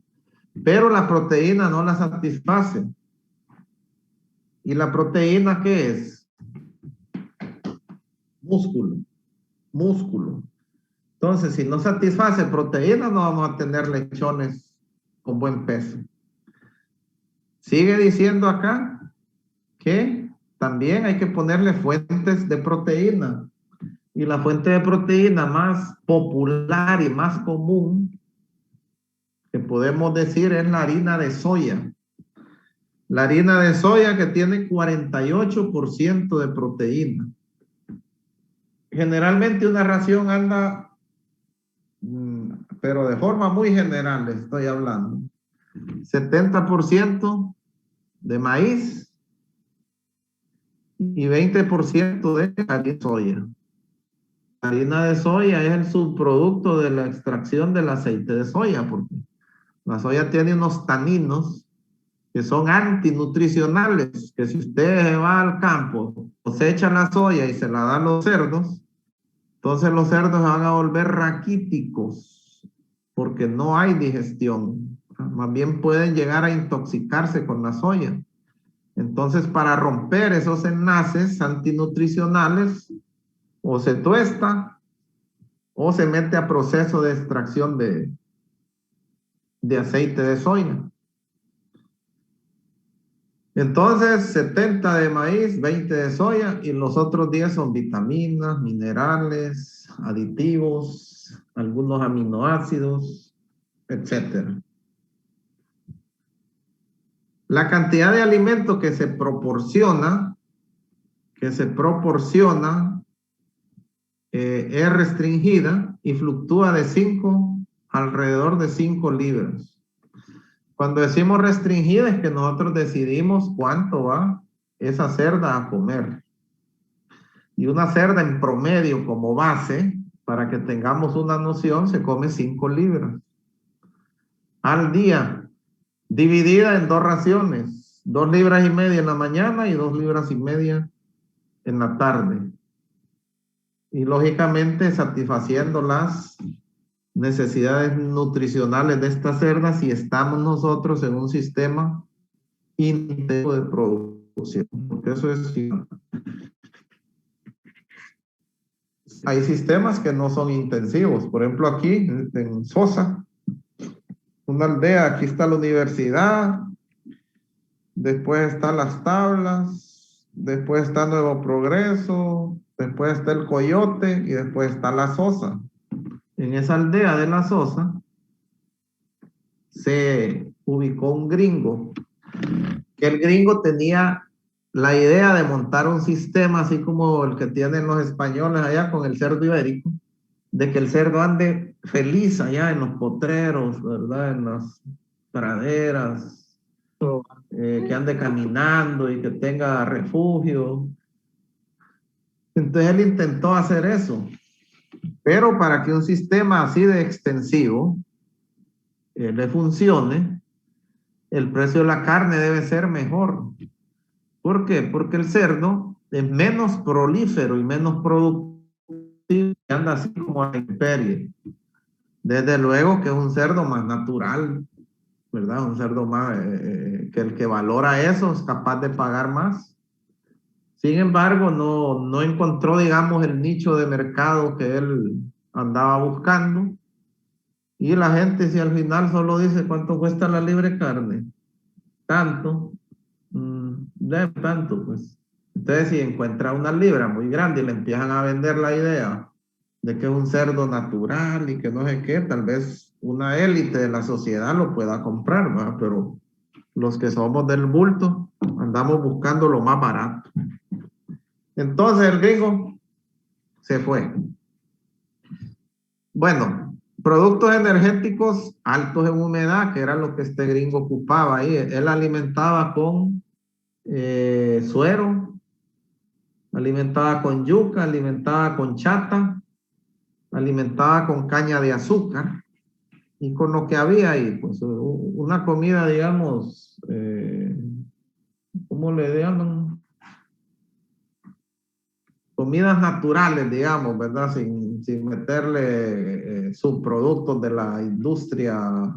pero la proteína no la satisface. ¿Y la proteína qué es? Músculo. Entonces, si no satisface proteína, no vamos a tener lechones con buen peso. Sigue diciendo acá que también hay que ponerle fuentes de proteína. Y la fuente de proteína más popular y más común que podemos decir es la harina de soya. La harina de soya que tiene 48% de proteína. Generalmente una ración anda, pero de forma muy general les estoy hablando, 70% de maíz y 20% de harina de soya. La harina de soya es el subproducto de la extracción del aceite de soya, porque la soya tiene unos taninos que son antinutricionales, que si usted va al campo, cosecha la soya y se la da a los cerdos, entonces los cerdos van a volver raquíticos, porque no hay digestión. Más bien pueden llegar a intoxicarse con la soya. Entonces, para romper esos enlaces antinutricionales, o se tuesta o se mete a proceso de extracción de aceite de soya. Entonces, 70 de maíz, 20 de soya y los otros 10 son vitaminas, minerales, aditivos, algunos aminoácidos, etcétera. La cantidad de alimento que se proporciona es restringida y fluctúa de 5 alrededor de 5 libras. Cuando decimos restringida es que nosotros decidimos cuánto va esa cerda a comer. Y una cerda en promedio como base, para que tengamos una noción, se come 5 libras al día, dividida en 2 raciones, 2 libras y media en la mañana y 2 libras y media en la tarde. Y lógicamente satisfaciendo las necesidades nutricionales de estas cerdas si estamos nosotros en un sistema intensivo de producción, porque eso es... Hay sistemas que no son intensivos, por ejemplo aquí en Sosa, una aldea, aquí está la universidad, después están las tablas, después está Nuevo Progreso, después está el Coyote y después está la Sosa. En esa aldea de la Sosa se ubicó un gringo, que el gringo tenía la idea de montar un sistema así como el que tienen los españoles allá con el cerdo ibérico, de que el cerdo ande feliz allá en los potreros, ¿verdad? En las praderas, que ande caminando y que tenga refugio. Entonces él intentó hacer eso, pero para que un sistema así de extensivo le funcione, el precio de la carne debe ser mejor. ¿Por qué? Porque el cerdo es menos prolífero y menos productivo, y anda así como a la intemperie. Desde luego que es un cerdo más natural, ¿verdad? Un cerdo más, que el que valora eso es capaz de pagar más. Sin embargo, no encontró, digamos, el nicho de mercado que él andaba buscando. Y la gente, si al final solo dice cuánto cuesta la libre carne, tanto, de tanto, pues. Entonces, si encuentra una libra muy grande y le empiezan a vender la idea de que es un cerdo natural y que no sé qué, tal vez una élite de la sociedad lo pueda comprar, ¿verdad? Pero los que somos del bulto andamos buscando lo más barato. Entonces el gringo se fue. Bueno, productos energéticos altos en humedad, que era lo que este gringo ocupaba ahí. Él alimentaba con suero, alimentaba con yuca, alimentaba con chata, alimentaba con caña de azúcar y con lo que había ahí, pues una comida, digamos, ¿cómo le llaman? Comidas naturales, digamos, ¿verdad? Sin meterle subproductos de la industria.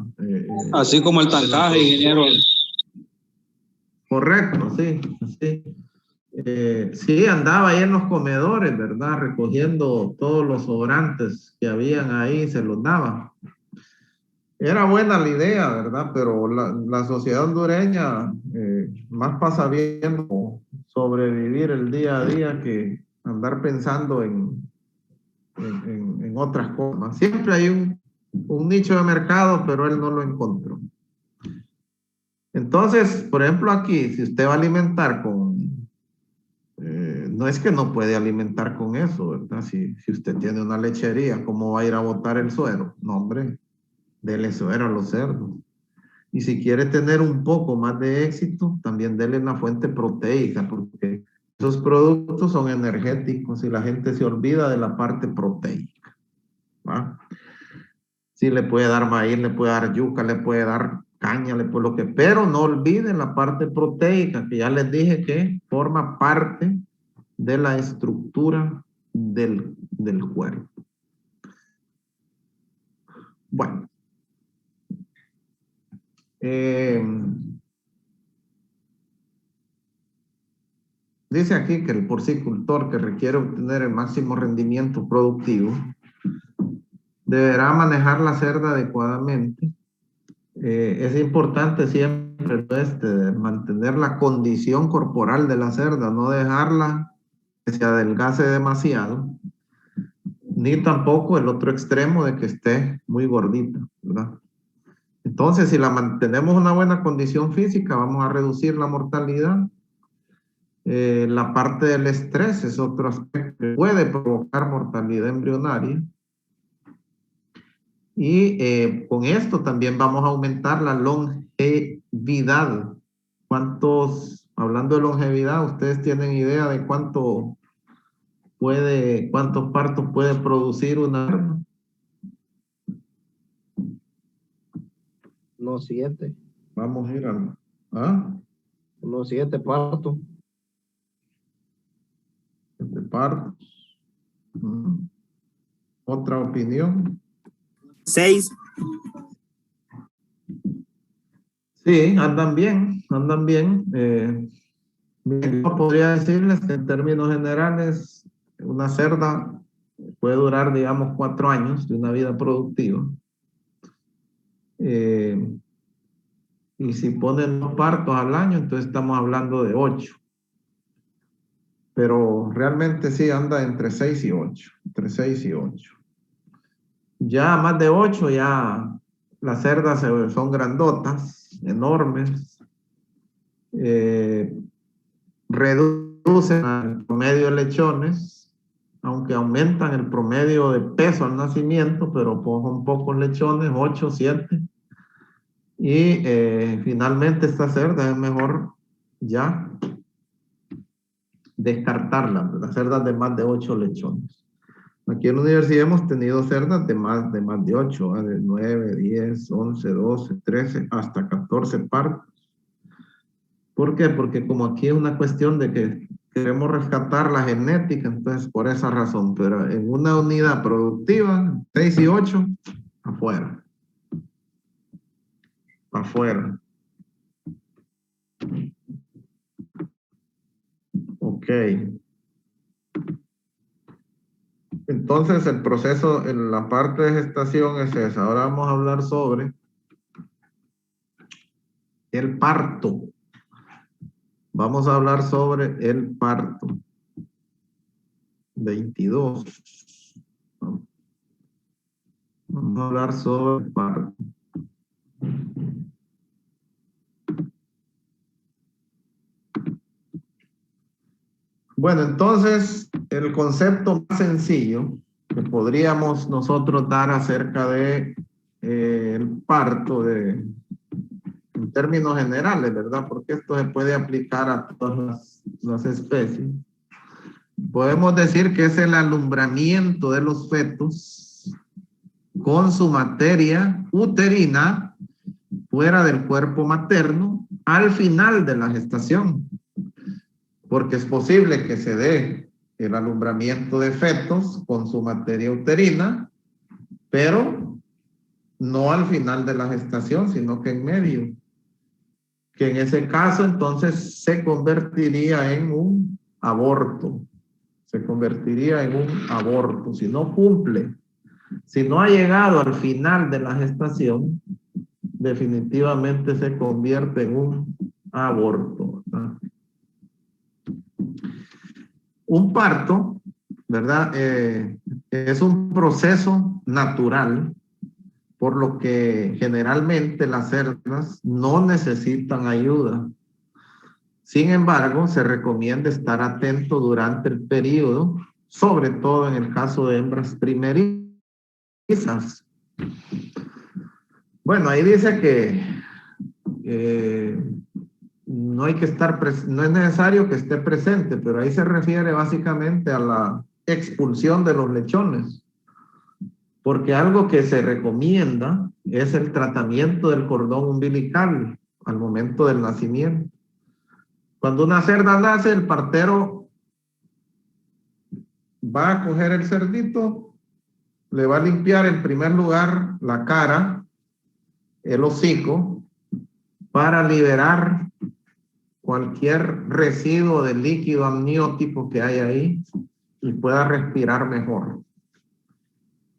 Así como el tancaje, ingeniero. Correcto, sí, sí. Sí, andaba ahí en los comedores, ¿verdad? Recogiendo todos los sobrantes que habían ahí, se los daba. Era buena la idea, ¿verdad? Pero la sociedad hondureña más pasa viendo sobrevivir el día a día que andar pensando en otras cosas. Siempre hay un nicho de mercado, pero él no lo encontró. Entonces, por ejemplo, aquí, si usted va a alimentar con... no es que no puede alimentar con eso, ¿verdad? Si usted tiene una lechería, ¿cómo va a ir a botar el suero? No, hombre, dele suero a los cerdos. Y si quiere tener un poco más de éxito, también dele una fuente proteica, porque esos productos son energéticos y la gente se olvida de la parte proteica, ¿va? Sí, le puede dar maíz, le puede dar yuca, le puede dar caña, le puede lo que, pero no olviden la parte proteica, que ya les dije que forma parte de la estructura del cuerpo. Bueno. Dice aquí que el porcicultor que requiere obtener el máximo rendimiento productivo deberá manejar la cerda adecuadamente. Es importante siempre mantener la condición corporal de la cerda, no dejarla que se adelgace demasiado, ni tampoco el otro extremo de que esté muy gordita, ¿verdad? Entonces, si la mantenemos en una buena condición física, vamos a reducir la mortalidad. La parte del estrés es otro aspecto que puede provocar mortalidad embrionaria. Y con esto también vamos a aumentar la longevidad. Hablando de longevidad, ustedes tienen idea de cuántos partos puede producir una cerda? Unos 7. Vamos a ir a... ¿Ah? Unos 7 partos. 7 partos. ¿Otra opinión? 6. Sí, andan bien, andan bien. Yo podría decirles que en términos generales, una cerda puede durar, digamos, 4 años de una vida productiva. Y si ponen 2 partos al año, entonces estamos hablando de 8. Pero realmente sí anda entre 6 y 8. Entre 6 y 8. Ya más de 8, ya las cerdas son grandotas, enormes. Reducen el promedio de lechones, aunque aumentan el promedio de peso al nacimiento, pero son pocos lechones, 8, 7. Y finalmente esta cerda es mejor ya descartarla, las cerdas de más de 8 lechones. Aquí en la universidad hemos tenido cerdas de más de 8, de 9, 10, 11, 12, 13, hasta 14 partos. ¿Por qué? Porque como aquí es una cuestión de que queremos rescatar la genética, entonces por esa razón, pero en una unidad productiva, 6 y 8, afuera. Afuera. Ok. Entonces el proceso en la parte de gestación es esa. Ahora vamos a hablar sobre el parto. Vamos a hablar sobre el parto. 22. Vamos a hablar sobre el parto. Bueno, entonces, el concepto más sencillo que podríamos nosotros dar acerca de el parto en términos generales, ¿verdad? Porque esto se puede aplicar a todas las especies. Podemos decir que es el alumbramiento de los fetos con su materia uterina fuera del cuerpo materno al final de la gestación. Porque es posible que se dé el alumbramiento de fetos con su materia uterina, pero no al final de la gestación, sino que en medio. Que en ese caso entonces se convertiría en un aborto. Se convertiría en un aborto. Si no cumple, si no ha llegado al final de la gestación, definitivamente se convierte en un aborto, ¿verdad? Un parto, ¿verdad? Es un proceso natural, por lo que generalmente las cerdas no necesitan ayuda. Sin embargo, se recomienda estar atento durante el periodo, sobre todo en el caso de hembras primerizas. Bueno, ahí dice que no hay que estar, no es necesario que esté presente, pero ahí se refiere básicamente a la expulsión de los lechones. Porque algo que se recomienda es el tratamiento del cordón umbilical al momento del nacimiento. Cuando una cerda nace, el partero va a coger el cerdito, le va a limpiar en primer lugar la cara, el hocico, para liberar cualquier residuo de líquido amniótico que hay ahí y pueda respirar mejor.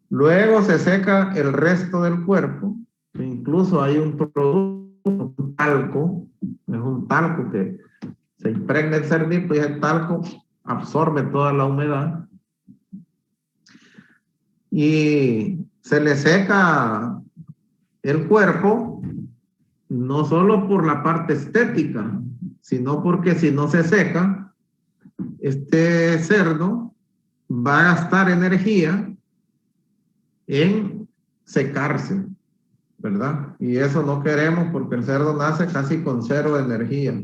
Luego se seca el resto del cuerpo, incluso hay un producto, un talco, es un talco que se impregna el cerdito y el talco absorbe toda la humedad y se le seca el cuerpo, no solo por la parte estética, sino porque si no se seca, este cerdo va a gastar energía en secarse, ¿verdad? Y eso no queremos porque el cerdo nace casi con 0 energía.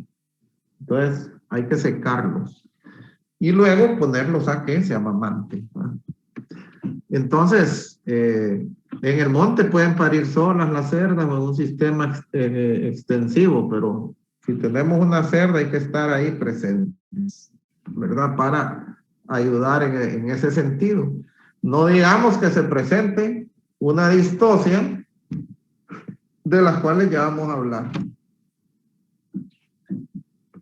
Entonces hay que secarlos. Y luego ponerlos a que se amamante, ¿verdad? Entonces, en el monte pueden parir solas las cerdas o en un sistema extensivo, pero si tenemos una cerda hay que estar ahí presentes, ¿verdad? Para ayudar en ese sentido. No digamos que se presente una distosia de las cuales ya vamos a hablar.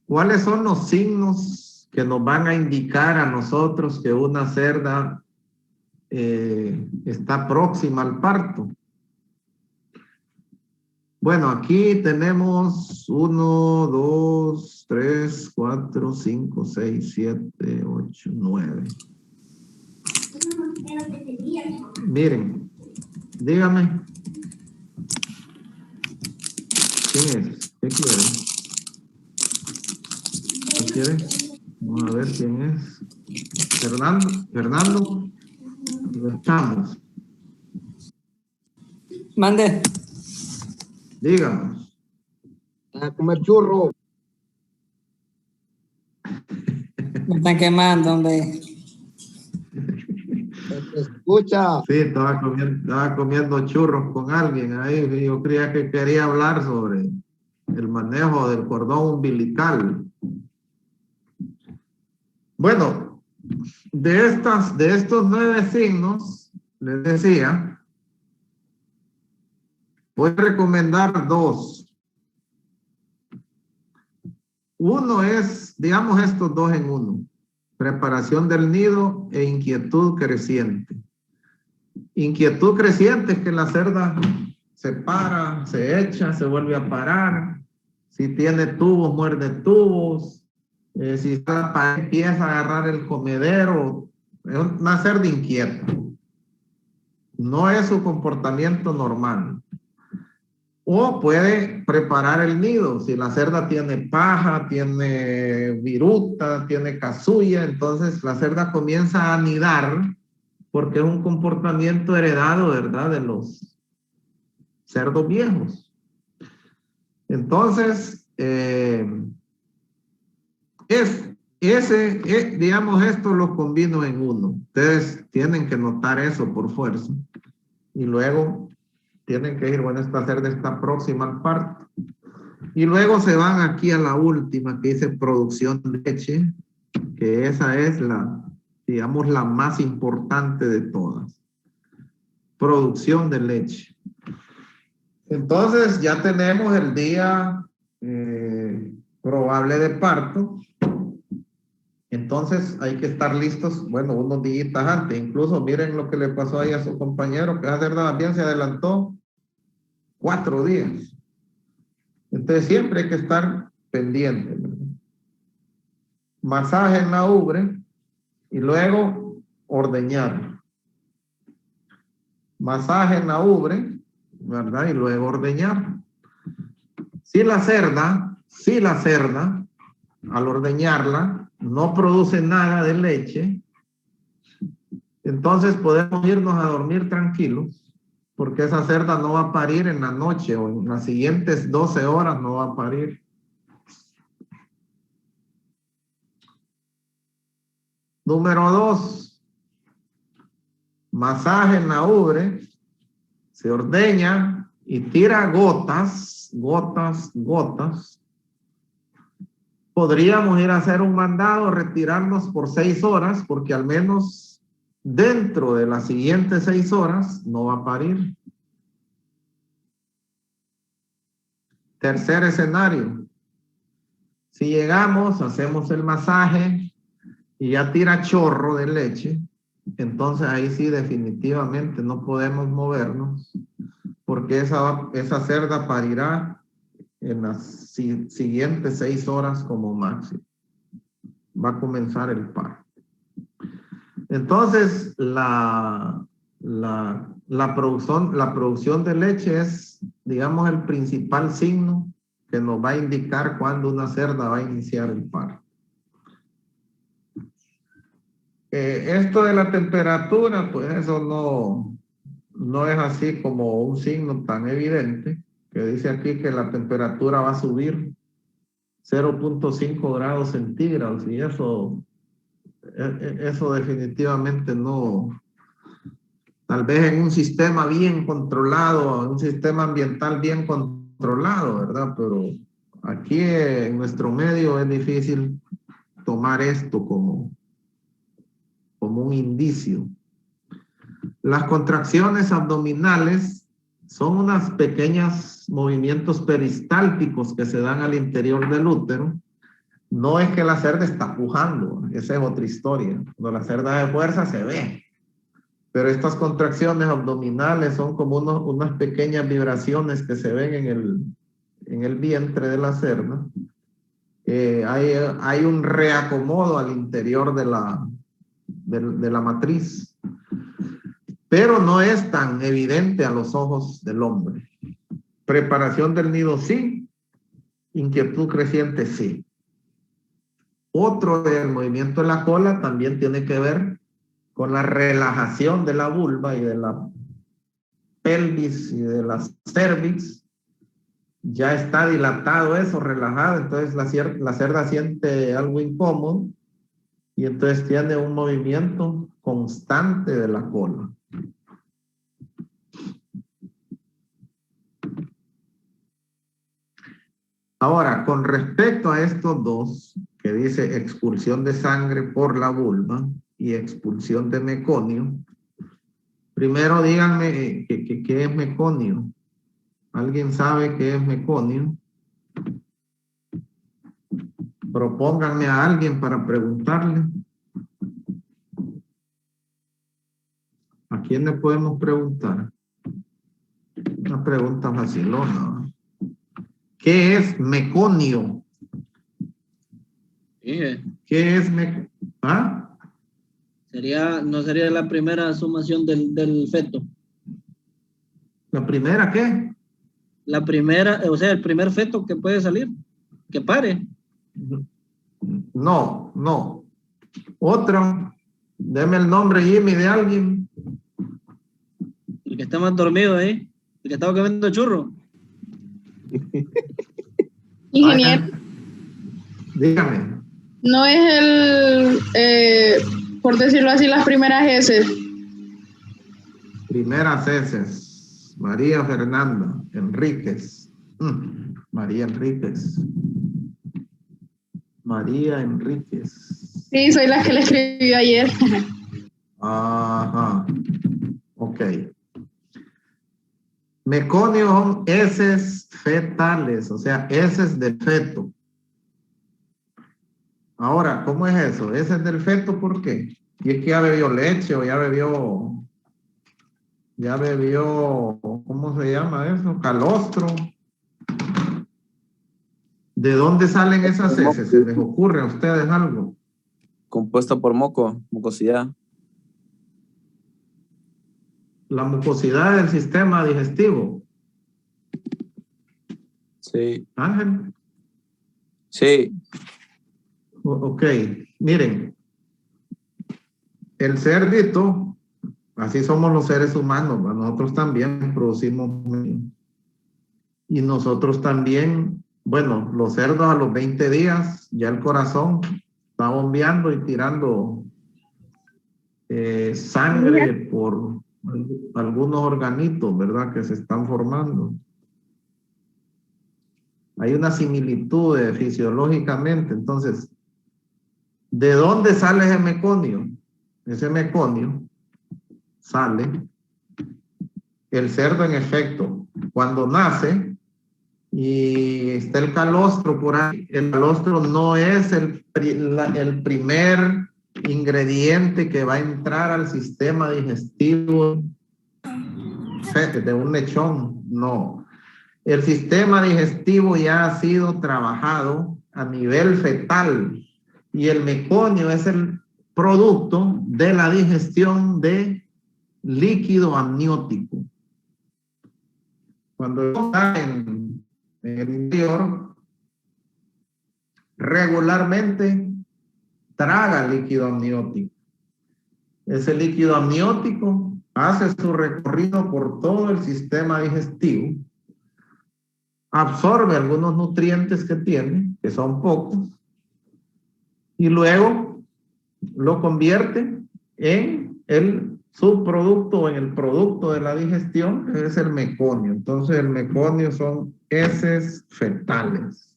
¿Cuáles son los signos que nos van a indicar a nosotros que una cerda está próxima al parto? Bueno, aquí tenemos 1, 2, 3, 4, 5, 6, 7, 8, 9. Miren, dígame. ¿Quién es? ¿Qué quiere? ¿Qué quiere? Vamos a ver quién es. Fernando. Fernando. Lo echamos. Mande. Díganos. A comer churro. Me están quemando, hombre. Escucha. Sí, estaba comiendo churros con alguien ahí. Yo creía que quería hablar sobre el manejo del cordón umbilical. Bueno, de estos 9 signos, les decía, voy a recomendar 2. Uno es, digamos estos 2 en uno. Preparación del nido e inquietud creciente. Inquietud creciente es que la cerda se para, se echa, se vuelve a parar. Si tiene tubos, muerde tubos. Si empieza a agarrar el comedero. Es una cerda inquieta. No es su comportamiento normal. O puede preparar el nido. Si la cerda tiene paja, tiene viruta, tiene casulla, entonces la cerda comienza a anidar porque es un comportamiento heredado, ¿verdad?, de los cerdos viejos. Entonces, digamos, esto lo combino en uno. Ustedes tienen que notar eso por fuerza. Y luego tienen que ir, bueno, esta cerda está próxima al parto. Y luego se van aquí a la última que dice producción de leche, que esa es digamos, la más importante de todas. Producción de leche. Entonces ya tenemos el día probable de parto. Entonces hay que estar listos, bueno, unos días antes. Incluso miren lo que le pasó ahí a su compañero, que esa cerda bien se adelantó 4 días. Entonces siempre hay que estar pendiente, ¿verdad? Masaje en la ubre y luego ordeñar. Masaje en la ubre, ¿verdad? Y luego ordeñar. Si la cerda, al ordeñarla, no produce nada de leche, entonces podemos irnos a dormir tranquilos, porque esa cerda no va a parir en la noche o en las siguientes 12 horas no va a parir. Número 2, masaje en la ubre, se ordeña y tira gotas. Podríamos ir a hacer un mandado, retirarnos por 6 horas, porque al menos dentro de las siguientes 6 horas no va a parir. Tercer escenario. Si llegamos, hacemos el masaje y ya tira chorro de leche, entonces ahí sí definitivamente no podemos movernos, porque esa cerda parirá en las siguientes 6 horas como máximo. Va a comenzar el parto. Entonces, la producción de leche es digamos, el principal signo que nos va a indicar cuándo una cerda va a iniciar el parto. Esto de la temperatura, pues eso no es así como un signo tan evidente, que dice aquí que la temperatura va a subir 0.5 grados centígrados, y eso definitivamente no. Tal vez en un sistema bien controlado, en un sistema ambiental bien controlado, ¿verdad? Pero aquí en nuestro medio es difícil tomar esto como un indicio. Las contracciones abdominales son unos pequeños movimientos peristálticos que se dan al interior del útero. No es que la cerda está pujando, esa es otra historia. Cuando la cerda de fuerza se ve. Pero estas contracciones abdominales son como unas pequeñas vibraciones que se ven en el vientre de la cerda. Hay un reacomodo al interior de la matriz, pero no es tan evidente a los ojos del hombre. Preparación del nido sí, inquietud creciente sí. Otro del movimiento de la cola también tiene que ver con la relajación de la vulva y de la pelvis y de la cervix. Ya está dilatado eso, relajado, entonces la cerda siente algo incómodo y entonces tiene un movimiento constante de la cola. Ahora, con respecto a estos dos, que dice expulsión de sangre por la vulva y expulsión de meconio, primero díganme ¿qué es meconio? ¿Alguien sabe qué es meconio? Propónganme a alguien para preguntarle. ¿A quién le podemos preguntar? Una pregunta facilona. ¿Qué es meconio? Dije, ¿Qué es meconio? ¿Ah? no sería la primera sumación del feto. ¿La primera qué? La primera, o sea, el primer feto que puede salir, que pare. No. Otro. Deme el nombre, Jimmy, de alguien. El que está más dormido ahí, el que estaba comiendo churro. Ingeniero, Dígame. no es por decirlo así, las primeras heces. Primeras heces. María Fernanda Enríquez. María Enríquez. Sí, soy la que le escribió ayer. Ajá. Ok. Meconio son heces fetales, o sea, heces del feto. Ahora, ¿cómo es eso? Heces del feto, ¿por qué? Y es que ya bebió leche o ya bebió, ¿cómo se llama eso? Calostro. ¿De dónde salen esas heces? ¿Se les ocurre a ustedes algo? Compuesta por mucosidad. La mucosidad del sistema digestivo. Sí. Ángel. Sí. Ok, miren. El cerdito, así somos los seres humanos, ¿va? Nosotros también producimos. Y nosotros también, bueno, los cerdos a los 20 días, ya el corazón está bombeando y tirando sangre por algunos organitos, ¿verdad? Que se están formando. Hay una similitud fisiológicamente. Entonces, ¿de dónde sale ese meconio? Ese meconio sale, el cerdo en efecto, cuando nace y está el calostro por ahí, el calostro no es el primer ingrediente que va a entrar al sistema digestivo de un lechón, no. El sistema digestivo ya ha sido trabajado a nivel fetal y el meconio es el producto de la digestión de líquido amniótico. cuando está en el interior, regularmente traga líquido amniótico. Ese líquido amniótico hace su recorrido por todo el sistema digestivo, absorbe algunos nutrientes que tiene, que son pocos, y luego lo convierte en el subproducto o en el producto de la digestión, que es el meconio. Entonces el meconio son heces fetales.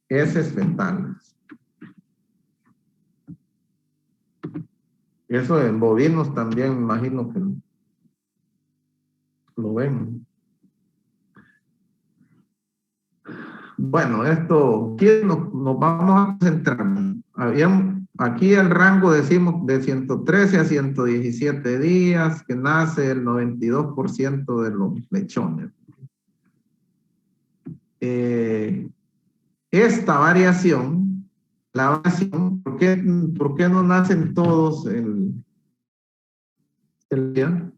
Heces fetales. Eso en bovinos también me imagino que lo ven. Bueno, esto, aquí nos vamos a centrar. Aquí el rango decimos de 113 a 117 días, que nace el 92% de los lechones. Esta variación, la variación, ¿por qué no nacen todos el día?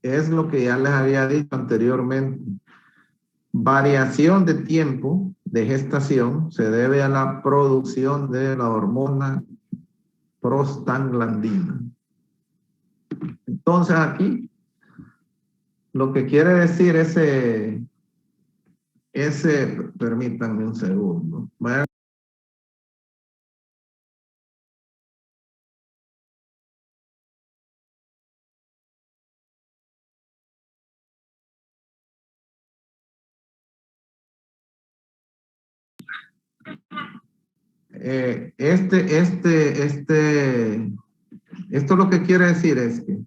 Es lo que ya les había dicho anteriormente. Variación de tiempo de gestación se debe a la producción de la hormona prostaglandina. Entonces aquí, lo que quiere decir permítanme un segundo. Esto lo que quiere decir es que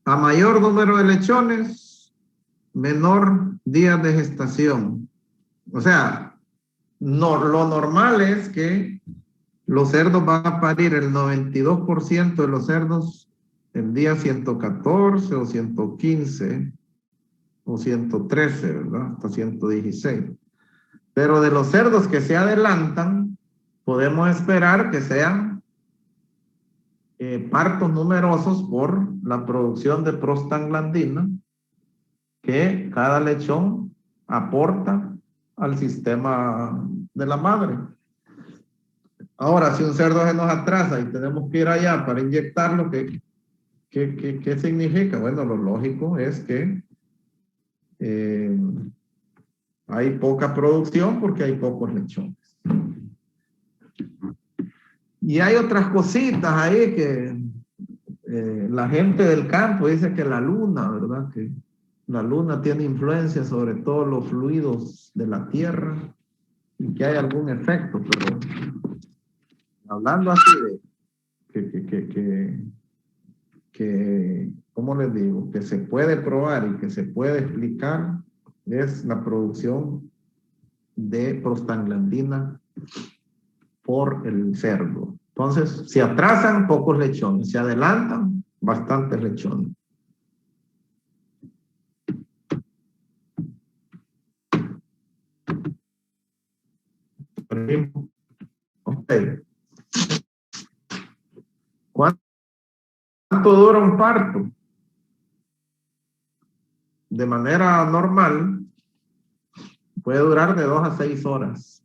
a mayor número de lechones, menor días de gestación. O sea, lo normal es que los cerdos van a parir el 92% de los cerdos el día 114 o 115 o 113, ¿verdad? Hasta 116. Pero de los cerdos que se adelantan, podemos esperar que sean partos numerosos por la producción de prostaglandina que cada lechón aporta al sistema de la madre. Ahora, si un cerdo se nos atrasa y tenemos que ir allá para inyectarlo, ¿qué significa? Bueno, lo lógico es que hay poca producción porque hay pocos lechones. Y hay otras cositas ahí que la gente del campo dice que la luna, ¿verdad? Que la luna tiene influencia sobre todos los fluidos de la tierra y que hay algún efecto, pero hablando así de ¿cómo les digo? Que se puede probar y que se puede explicar es la producción de prostaglandina por el cerdo. Entonces, si atrasan, pocos lechones. Si adelantan, bastantes lechones. Ok. ¿Cuánto dura un parto? De manera normal, puede durar de 2 a 6 horas.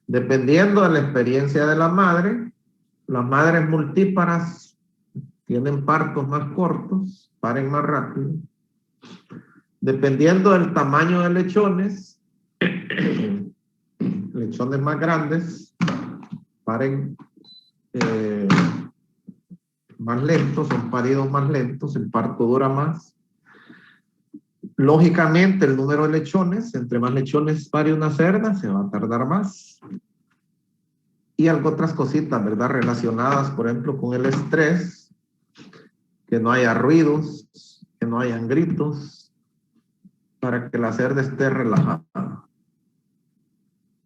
Dependiendo de la experiencia de la madre, las madres multíparas tienen partos más cortos, paren más rápido. Dependiendo del tamaño de lechones, lechones más grandes, paren más lentos, son paridos más lentos, el parto dura más. Lógicamente, el número de lechones, entre más lechones pare una cerda, se va a tardar más. Y algo otras cositas, ¿verdad? Relacionadas, por ejemplo, con el estrés, que no haya ruidos, que no hayan gritos, para que la cerda esté relajada.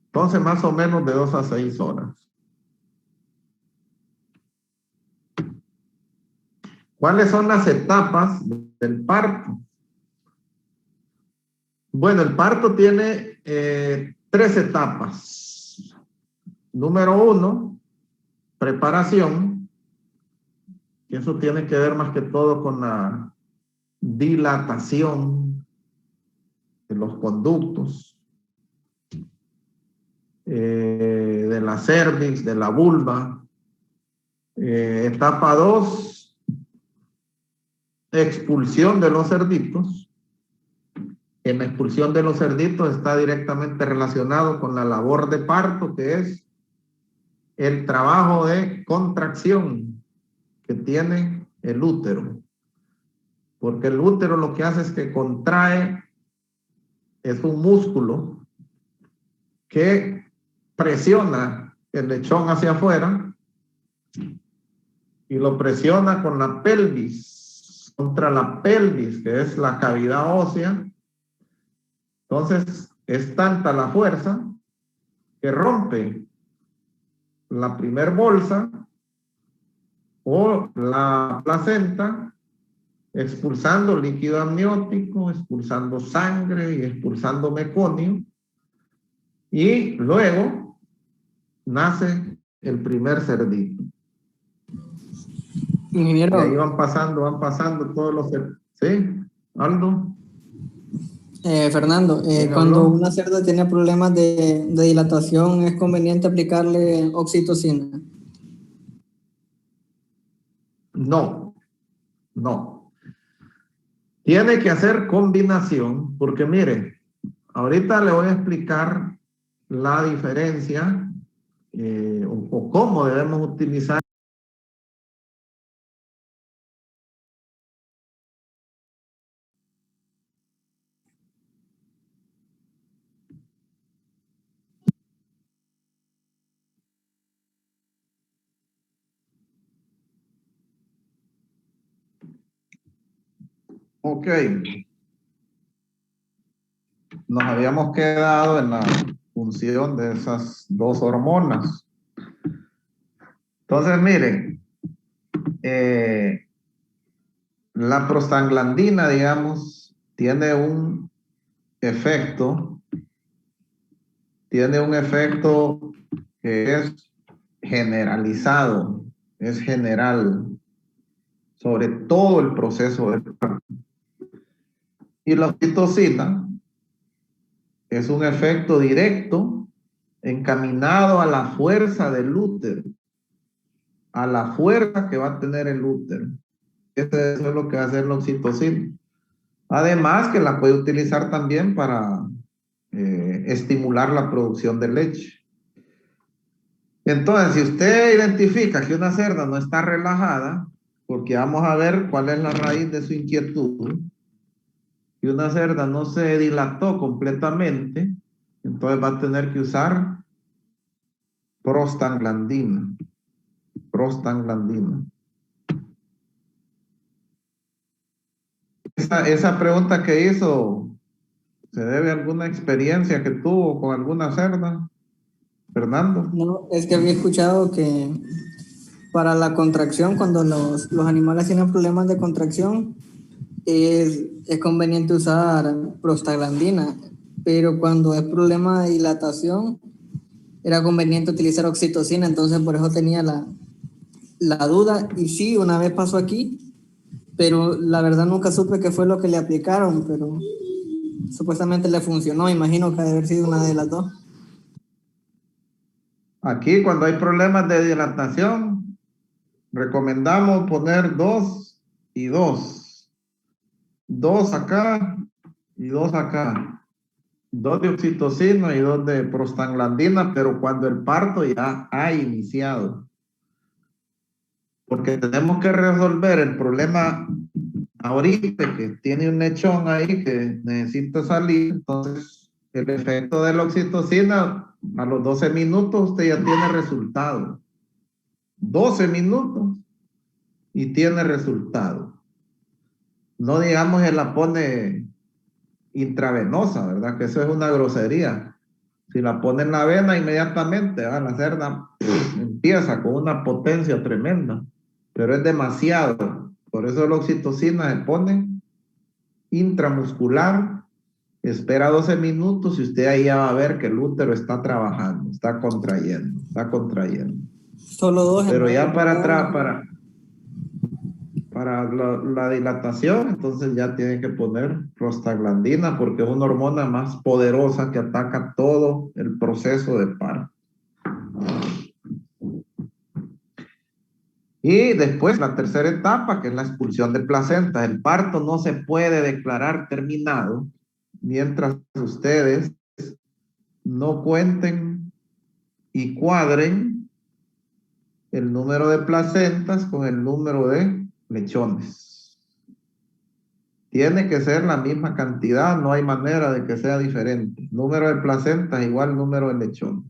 Entonces, más o menos de 2 a 6 horas. ¿Cuáles son las etapas del parto? Bueno, el parto tiene 3 etapas. Número 1, preparación. Eso tiene que ver más que todo con la dilatación de los conductos, de la cervix, de la vulva. Etapa 2, expulsión de los cerditos. En la expulsión de los cerditos está directamente relacionado con la labor de parto, que es el trabajo de contracción que tiene el útero. Porque el útero lo que hace es que contrae, es un músculo que presiona el lechón hacia afuera y lo presiona con la pelvis, contra la pelvis, que es la cavidad ósea. Entonces, es tanta la fuerza que rompe la primer bolsa o la placenta, expulsando líquido amniótico, expulsando sangre y expulsando meconio. Y luego nace el primer cerdito. Ingeniero. Y ahí van pasando todos los cerditos. ¿Sí, Aldo? Fernando, cuando una cerda tiene problemas de dilatación, ¿es conveniente aplicarle oxitocina? No. Tiene que hacer combinación, porque mire, ahorita le voy a explicar la diferencia o cómo debemos utilizar. Ok. Nos habíamos quedado en la función de esas dos hormonas. Entonces, miren, la prostaglandina, digamos, tiene un efecto que es generalizado, es general, sobre todo el proceso de parto. Y la oxitocina es un efecto directo encaminado a la fuerza del útero, a la fuerza que va a tener el útero. Eso es lo que va a hacer la oxitocina. Además que la puede utilizar también para estimular la producción de leche. Entonces, si usted identifica que una cerda no está relajada, porque vamos a ver cuál es la raíz de su inquietud, y una cerda no se dilató completamente, entonces va a tener que usar prostaglandina. Esa pregunta que hizo, ¿se debe a alguna experiencia que tuvo con alguna cerda, Fernando? No, es que había escuchado que para la contracción, cuando los animales tienen problemas de contracción, es conveniente usar prostaglandina, pero cuando es problema de dilatación, era conveniente utilizar oxitocina, entonces por eso tenía la duda. Y sí, una vez pasó aquí, pero la verdad nunca supe qué fue lo que le aplicaron, pero supuestamente le funcionó, imagino que debe haber sido una de las dos. Aquí cuando hay problemas de dilatación, recomendamos poner 2 y 2. 2 acá y 2 acá. 2 de oxitocina y 2 de prostaglandina, pero cuando el parto ya ha iniciado. Porque tenemos que resolver el problema ahorita, que tiene un lechón ahí que necesita salir. Entonces, el efecto de la oxitocina, a los 12 minutos usted ya tiene resultado. 12 minutos y tiene resultado. No digamos que la pone intravenosa, ¿verdad? Que eso es una grosería. Si la pone en la vena inmediatamente, la cerda empieza con una potencia tremenda, pero es demasiado. Por eso la oxitocina se pone intramuscular, espera 12 minutos y usted ahí ya va a ver que el útero está trabajando, está contrayendo. Solo 2. Pero ya para atrás, para la dilatación, entonces ya tienen que poner prostaglandina porque es una hormona más poderosa que ataca todo el proceso de parto. Y después la tercera etapa, que es la expulsión de placenta. El parto no se puede declarar terminado mientras ustedes no cuenten y cuadren el número de placentas con el número de lechones. Tiene que ser la misma cantidad, no hay manera de que sea diferente. Número de placentas igual número de lechones.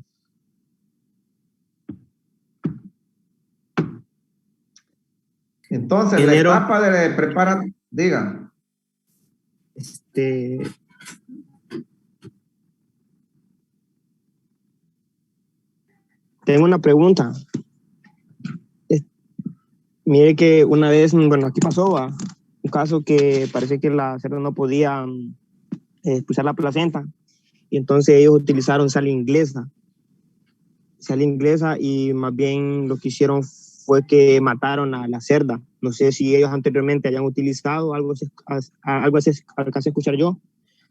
Entonces, la etapa de preparar, diga. Tengo una pregunta. Mire que una vez, bueno, aquí pasó un caso que parece que la cerda no podía expulsar la placenta y entonces ellos utilizaron sal inglesa y más bien lo que hicieron fue que mataron a la cerda. No sé si ellos anteriormente habían utilizado algo así alcancé a escuchar yo,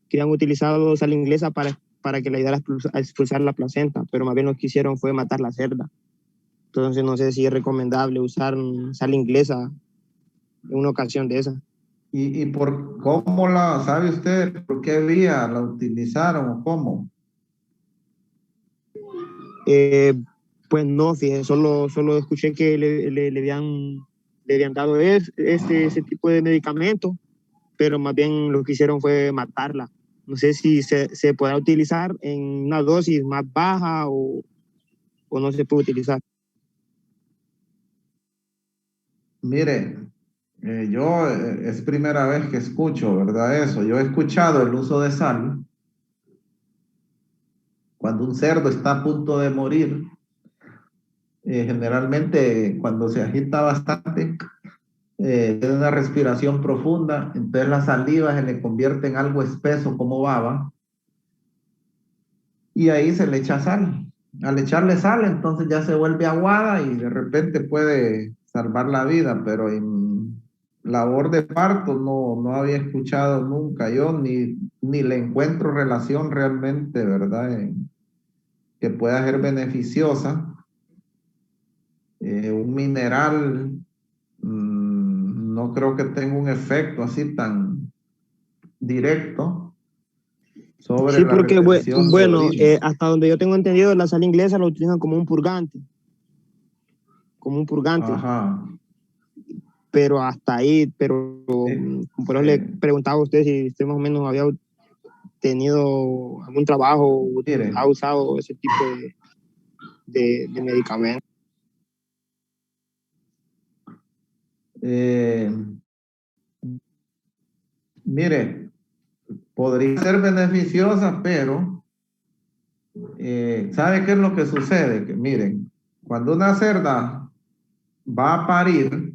que habían utilizado sal inglesa para que le ayudara a expulsar la placenta, pero más bien lo que hicieron fue matar la cerda. Entonces no sé si es recomendable usar sal inglesa en una ocasión de esa. ¿Y por cómo la sabe usted? ¿Por qué vía la utilizaron o cómo? Pues no, fíjese, solo escuché que le habían dado ese tipo de medicamento, pero más bien lo que hicieron fue matarla. No sé si se podrá utilizar en una dosis más baja o no se puede utilizar. Mire, yo es primera vez que escucho, ¿verdad? Eso. Yo he escuchado el uso de sal cuando un cerdo está a punto de morir. Generalmente cuando se agita bastante, tiene una respiración profunda, entonces la saliva se le convierte en algo espeso como baba y ahí se le echa sal. Al echarle sal, entonces ya se vuelve aguada y de repente puede salvar la vida, pero en labor de parto no había escuchado nunca yo, ni le encuentro relación realmente, ¿verdad? Que pueda ser beneficiosa. Un mineral no creo que tenga un efecto así tan directo sobre sí, la porque retención de bueno, orina. hasta donde yo tengo entendido, la sal inglesa la utilizan como un purgante. Ajá. Pero hasta ahí, pero por eso le preguntaba a usted si usted más o menos había tenido algún trabajo, ha usado ese tipo de medicamentos. Mire, podría ser beneficiosa, pero ¿sabe qué es lo que sucede? Que miren, cuando una cerda va a parir,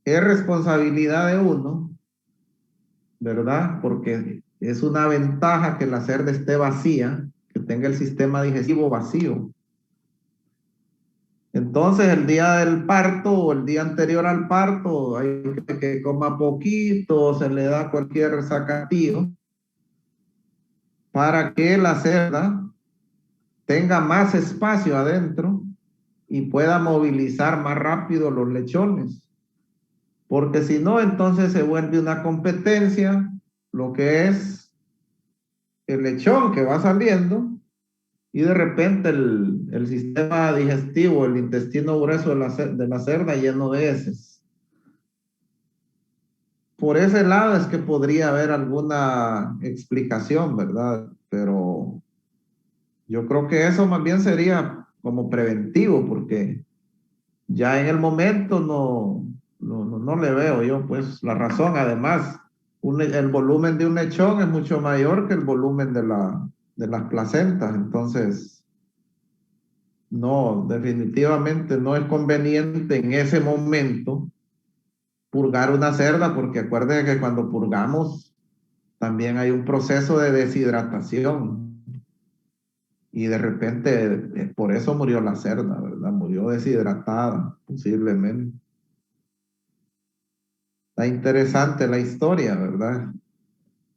es responsabilidad de uno, ¿verdad? Porque es una ventaja que la cerda esté vacía, que tenga el sistema digestivo vacío. Entonces, el día del parto o el día anterior al parto, hay que coma poquito, se le da cualquier sacatío para que la cerda tenga más espacio adentro y pueda movilizar más rápido los lechones. Porque si no, entonces se vuelve una competencia, lo que es el lechón que va saliendo y de repente el sistema digestivo, el intestino grueso de la cerda lleno de heces. Por ese lado es que podría haber alguna explicación, ¿verdad? Pero yo creo que eso más bien sería como preventivo, porque ya en el momento no le veo yo pues la razón. Además, el volumen de un lechón es mucho mayor que el volumen de las placentas, entonces no, definitivamente no es conveniente en ese momento purgar una cerda, porque acuérdense que cuando purgamos también hay un proceso de deshidratación. Y de repente, por eso murió la cerda, ¿verdad? Murió deshidratada, posiblemente. Está interesante la historia, ¿verdad?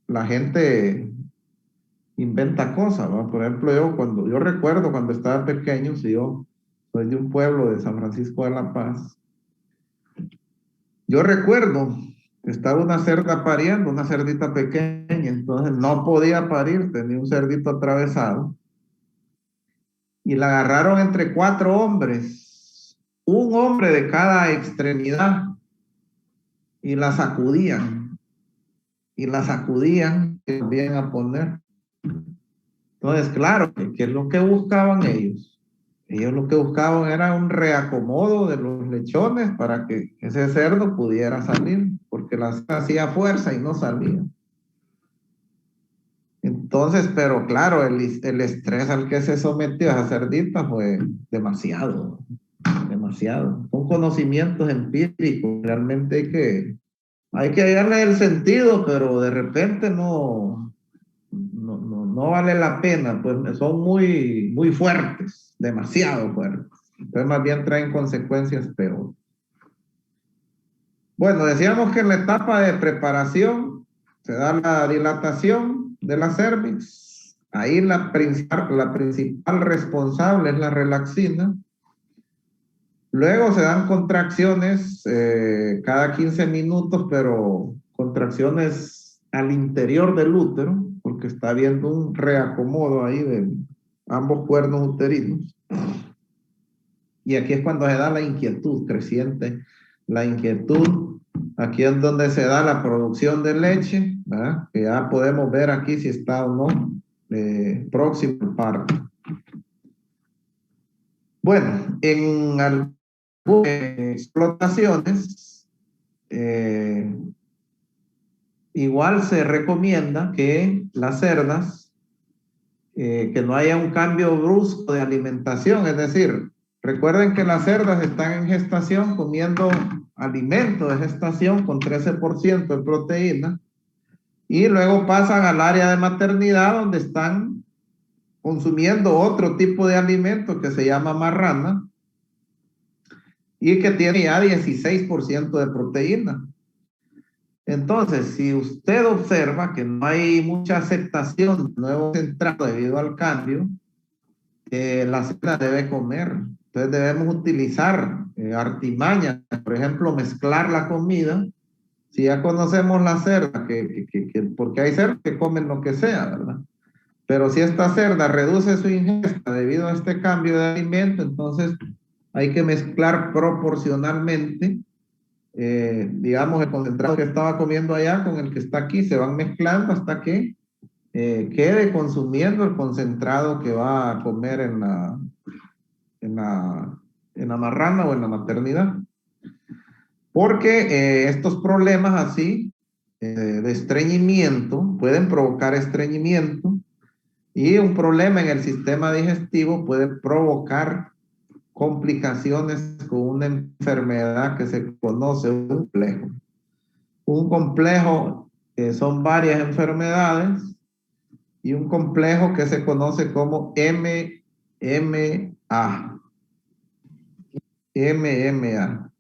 La gente inventa cosas, ¿va? Por ejemplo, yo recuerdo cuando estaba pequeño, si yo soy de un pueblo de San Francisco de la Paz, yo recuerdo que estaba una cerda pariendo, una cerdita pequeña, entonces no podía parir, tenía un cerdito atravesado, y la agarraron entre 4 hombres, un hombre de cada extremidad, y la sacudían, y volvían a poner. Entonces, claro, ¿qué es lo que buscaban ellos? Ellos lo que buscaban era un reacomodo de los lechones para que ese cerdo pudiera salir, porque la cerda hacía fuerza y no salía. Entonces, pero claro, el estrés al que se sometió esa cerdita fue demasiado, demasiado. Son conocimientos empíricos, realmente hay que darle el sentido, pero de repente no vale la pena, pues son muy fuertes, demasiado fuertes. Entonces más bien traen consecuencias peores. Bueno, decíamos que en la etapa de preparación se da la dilatación de la cervix. Ahí la principal responsable es la relaxina. Luego se dan contracciones cada 15 minutos, pero contracciones al interior del útero, porque está habiendo un reacomodo ahí de ambos cuernos uterinos. Y aquí es cuando se da la inquietud creciente. La inquietud, aquí es donde se da la producción de leche, ¿verdad? Que ya podemos ver aquí si está o no próximo al parto. Bueno, en algunas explotaciones, igual se recomienda que las cerdas, que no haya un cambio brusco de alimentación, es decir, recuerden que las cerdas están en gestación comiendo alimento de gestación con 13% de proteína y luego pasan al área de maternidad donde están consumiendo otro tipo de alimento que se llama marrana y que tiene ya 16% de proteína. Entonces, si usted observa que no hay mucha aceptación de nuevo centrado debido al cambio, la cerda debe comer. Entonces debemos utilizar artimañas, por ejemplo, mezclar la comida. Si ya conocemos la cerda, porque hay cerdas que comen lo que sea, ¿verdad? Pero si esta cerda reduce su ingesta debido a este cambio de alimento, entonces hay que mezclar proporcionalmente, digamos, el concentrado que estaba comiendo allá con el que está aquí, se van mezclando hasta que quede consumiendo el concentrado que va a comer en la marrana o en la maternidad. Porque estos problemas así de estreñimiento pueden provocar estreñimiento y un problema en el sistema digestivo puede provocar complicaciones con una enfermedad que se conoce un complejo. Un complejo son varias enfermedades y un complejo que se conoce como MMA. MMA.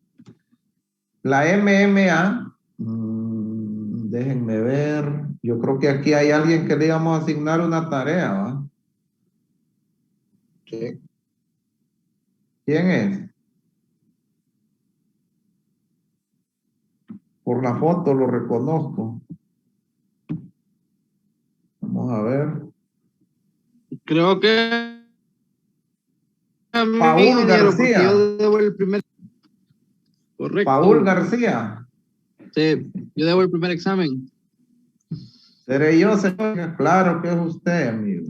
La MMA, déjenme ver, yo creo que aquí hay alguien que le íbamos a asignar una tarea, ¿va? Sí. ¿Quién es? Por la foto lo reconozco. Vamos a ver. Creo que a mí, Paul ingeniero, porque García. yo debo el primer. Correcto. Paul García. Sí, yo debo el primer examen. Seré yo, señor. Claro que es usted, amigo.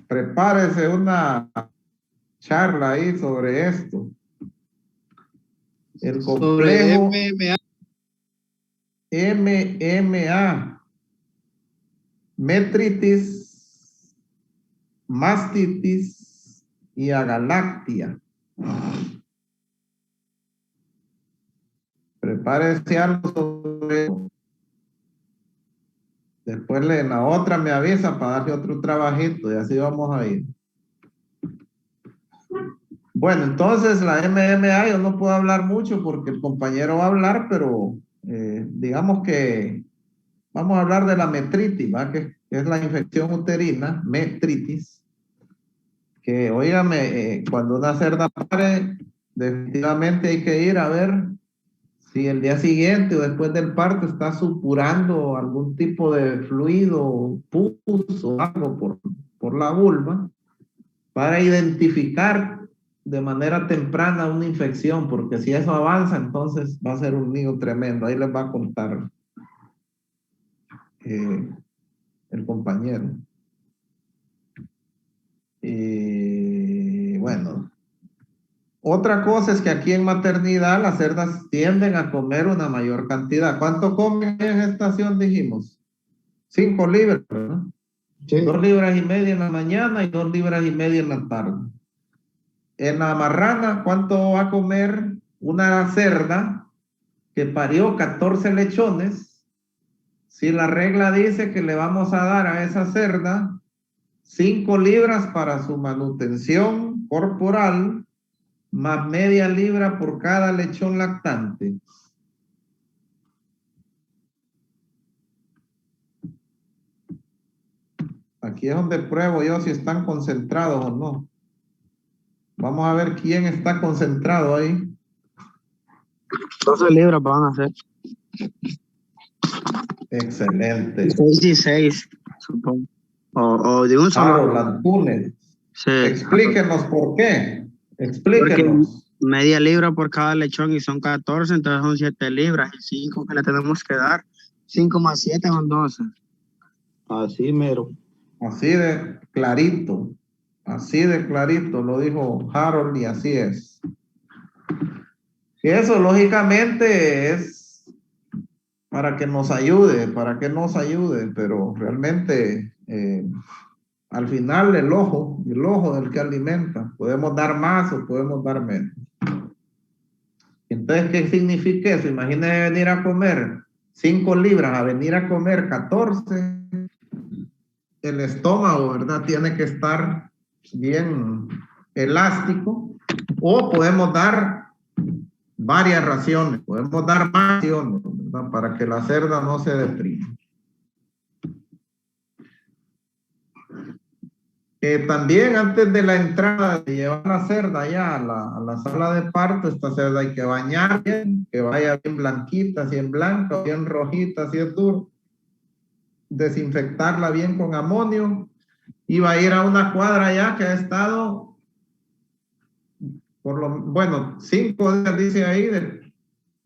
Prepárese una charla ahí sobre esto. El complejo Sobre MMA. MMA, metritis, mastitis y agalactia. Prepárese algo sobre eso. Después en la otra me avisa para darle otro trabajito y así vamos a ir. Bueno, entonces la MMA yo no puedo hablar mucho porque el compañero va a hablar, pero digamos que vamos a hablar de la metritis, ¿va? Que es la infección uterina, metritis, que óigame, cuando una cerda pare, definitivamente hay que ir a ver si el día siguiente o después del parto está supurando algún tipo de fluido, pus o algo por la vulva, para identificar de manera temprana una infección, porque si eso avanza, entonces va a ser un lío tremendo. Ahí les va a contar el compañero. Bueno, otra cosa es que aquí en maternidad las cerdas tienden a comer una mayor cantidad. ¿Cuánto comen en gestación, dijimos? 5 libras, ¿verdad? Sí. 2 libras y media en la mañana y 2 libras y media en la tarde. En la marrana, ¿cuánto va a comer una cerda que parió 14 lechones? Si la regla dice que le vamos a dar a esa cerda 5 libras para su manutención corporal, más media libra por cada lechón lactante. Aquí es donde pruebo yo si están concentrados o no. Vamos a ver quién está concentrado ahí. 12 libras van a hacer. Excelente. 6 y 6, supongo. O de un solo. Antunes. Sí. Explíquenos por qué. Explíquenos. Porque media libra por cada lechón y son 14, entonces son 7 libras y 5 que le tenemos que dar. 5 más 7 son 12. Así mero. Así de clarito. Así de clarito lo dijo Harold y así es. Y eso lógicamente es para que nos ayude, pero realmente al final el ojo del que alimenta, podemos dar más o podemos dar menos. Entonces, ¿qué significa eso? Imagínese venir a comer 5 libras a venir a comer 14. El estómago, ¿verdad? Tiene que estar bien elástico, o podemos dar varias raciones, podemos dar más raciones, ¿verdad? Para que la cerda no se deprima. También antes de la entrada de llevar la cerda ya a la sala de parto, esta cerda hay que bañar bien, que vaya bien blanquita, si es blanca, bien rojita, si es duro, desinfectarla bien con amonio, y va a ir a una cuadra ya que ha estado por 5 días, dice ahí, de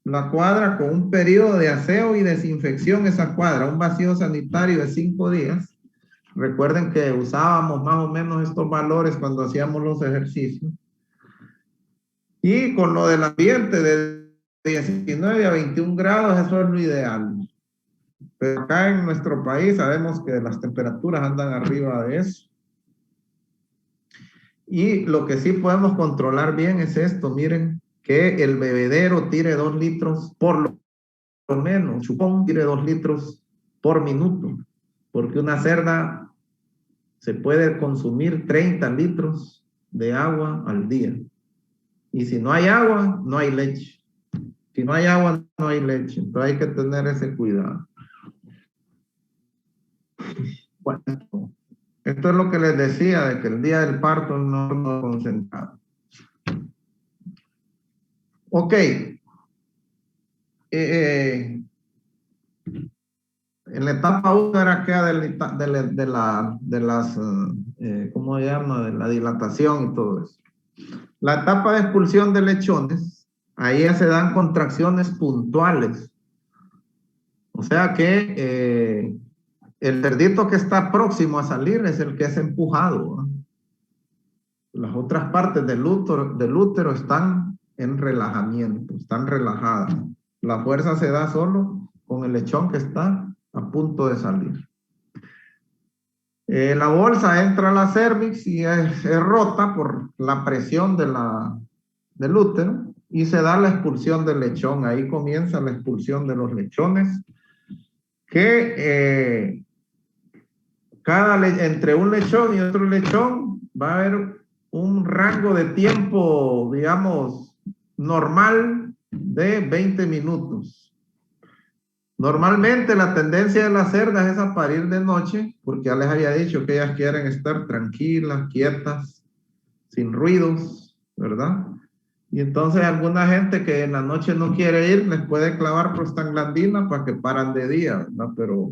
la cuadra con un periodo de aseo y desinfección, esa cuadra, un vacío sanitario de 5 días. Recuerden que usábamos más o menos estos valores cuando hacíamos los ejercicios. Y con lo del ambiente de 19 a 21 grados, eso es lo ideal. Pero acá en nuestro país sabemos que las temperaturas andan arriba de eso. Y lo que sí podemos controlar bien es esto, miren, que el bebedero tire 2 litros por lo menos, chupón tire 2 litros por minuto, porque una cerda se puede consumir 30 litros de agua al día. Y si no hay agua, no hay leche. Si no hay agua, no hay leche. Entonces hay que tener ese cuidado. Bueno, esto es lo que les decía, de que el día del parto no concentrado. Ok. En la etapa 1 era que de las, ¿cómo se llama? De la dilatación y todo eso. La etapa de expulsión de lechones, ahí ya se dan contracciones puntuales. O sea que el cerdito que está próximo a salir es el que es empujado, ¿no? Las otras partes del útero están en relajamiento, están relajadas. La fuerza se da solo con el lechón que está a punto de salir. La bolsa entra a la cervix y es rota por la presión del útero y se da la expulsión del lechón. Ahí comienza la expulsión de los lechones que entre un lechón y otro lechón va a haber un rango de tiempo, digamos, normal de 20 minutos. Normalmente la tendencia de las cerdas es a parir de noche, porque ya les había dicho que ellas quieren estar tranquilas, quietas, sin ruidos, ¿verdad? Y entonces alguna gente que en la noche no quiere ir, les puede clavar prostaglandina para que paran de día, ¿verdad? Pero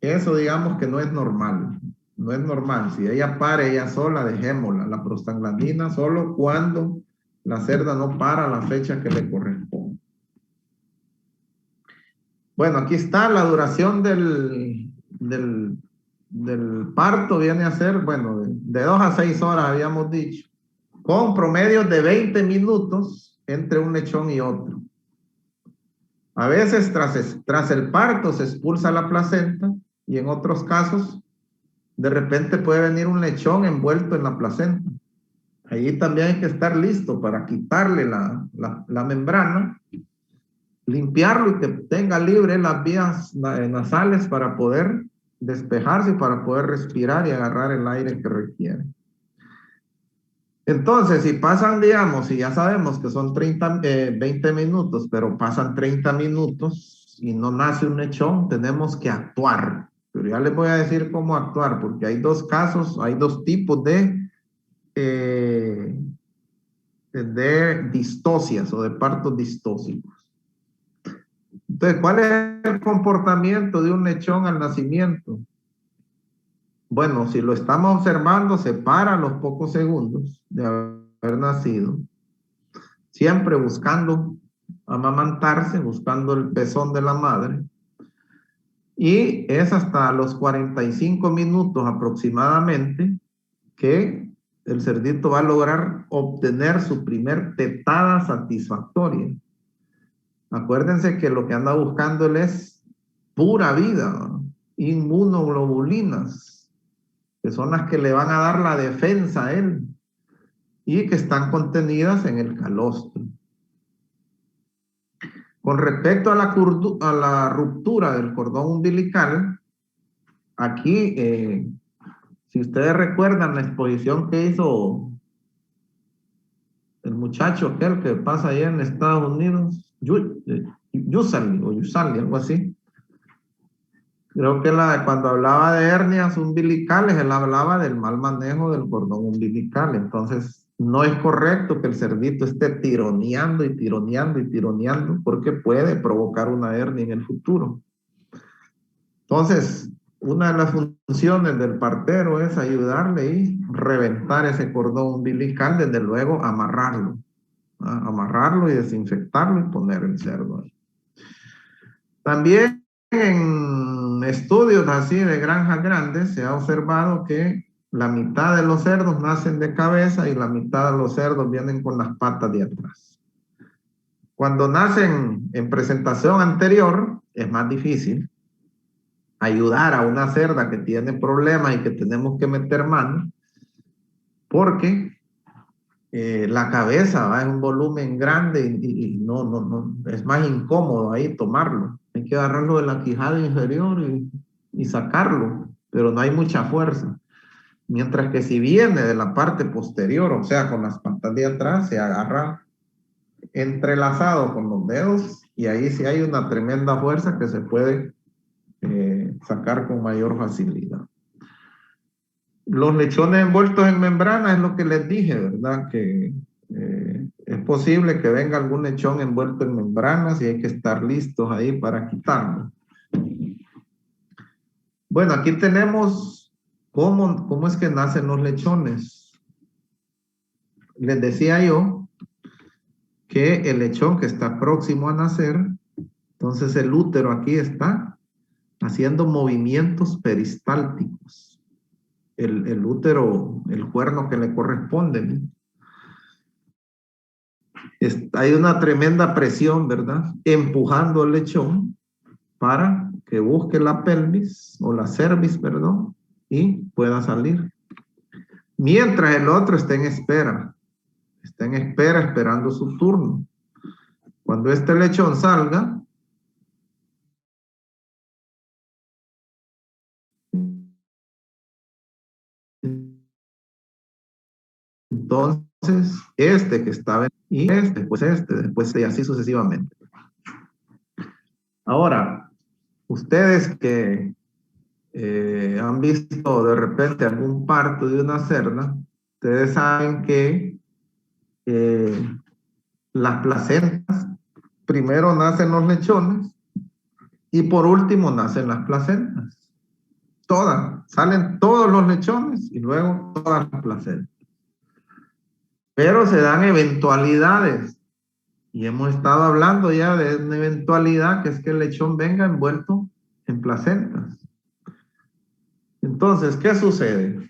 eso digamos que no es normal. No es normal. Si ella para ella sola, dejémosla. La prostaglandina solo cuando la cerda no para a la fecha que le corresponde. Bueno, aquí está la duración del parto, viene a ser, bueno, de 2 a 6 horas habíamos dicho, con promedios de 20 minutos entre un lechón y otro. A veces tras el parto se expulsa la placenta y en otros casos de repente puede venir un lechón envuelto en la placenta. Allí también hay que estar listo para quitarle la membrana, limpiarlo y que tenga libre las vías nasales para poder despejarse y para poder respirar y agarrar el aire que requiere. Entonces, si pasan, digamos, y ya sabemos que son 20 minutos, pero pasan 30 minutos y no nace un lechón, tenemos que actuar. Pero ya les voy a decir cómo actuar, porque hay dos casos, hay dos tipos de distocias o de partos distóxicos. Entonces, ¿cuál es el comportamiento de un lechón al nacimiento? Bueno, si lo estamos observando, se para a los pocos segundos de haber nacido, siempre buscando amamantarse, buscando el pezón de la madre, y es hasta los 45 minutos aproximadamente que el cerdito va a lograr obtener su primer tetada satisfactoria. Acuérdense que lo que anda buscando él es pura vida, inmunoglobulinas, que son las que le van a dar la defensa a él y que están contenidas en el calostro. Con respecto a la ruptura del cordón umbilical, aquí, si ustedes recuerdan la exposición que hizo el muchacho aquel que pasa allá en Estados Unidos, Yusali, algo así. Creo que cuando hablaba de hernias umbilicales, él hablaba del mal manejo del cordón umbilical. Entonces, no es correcto que el cerdito esté tironeando y tironeando y tironeando, porque puede provocar una hernia en el futuro. Entonces, una de las funciones del partero es ayudarle y reventar ese cordón umbilical, desde luego amarrarlo. Amarrarlo y desinfectarlo y poner el cerdo ahí. También en estudios así de granjas grandes se ha observado que la mitad de los cerdos nacen de cabeza y la mitad de los cerdos vienen con las patas de atrás. Cuando nacen en presentación anterior es más difícil ayudar a una cerda que tiene problemas y que tenemos que meter mano, porque la cabeza va en un volumen grande y no, es más incómodo ahí tomarlo. Hay que agarrarlo de la quijada inferior y sacarlo, pero no hay mucha fuerza. Mientras que si viene de la parte posterior, o sea, con las patas de atrás, se agarra entrelazado con los dedos y ahí sí hay una tremenda fuerza que se puede sacar con mayor facilidad. Los lechones envueltos en membrana es lo que les dije, ¿verdad? Que es posible que venga algún lechón envuelto en membranas y hay que estar listos ahí para quitarlo. Bueno, aquí tenemos cómo es que nacen los lechones. Les decía yo que el lechón que está próximo a nacer, entonces el útero aquí está haciendo movimientos peristálticos. El útero, el cuerno que le corresponde, ¿no? Hay una tremenda presión, ¿verdad? Empujando al lechón para que busque la pelvis o la cervix, perdón, y pueda salir. Mientras el otro está en espera esperando su turno. Cuando este lechón salga, Entonces, este que estaba y después después y así sucesivamente. Ahora, ustedes que han visto de repente algún parto de una cerda, ustedes saben que las placentas, primero nacen los lechones y por último nacen las placentas. Todas, salen todos los lechones y luego todas las placentas. Pero se dan eventualidades. Y hemos estado hablando ya de una eventualidad que es que el lechón venga envuelto en placentas. Entonces, ¿qué sucede?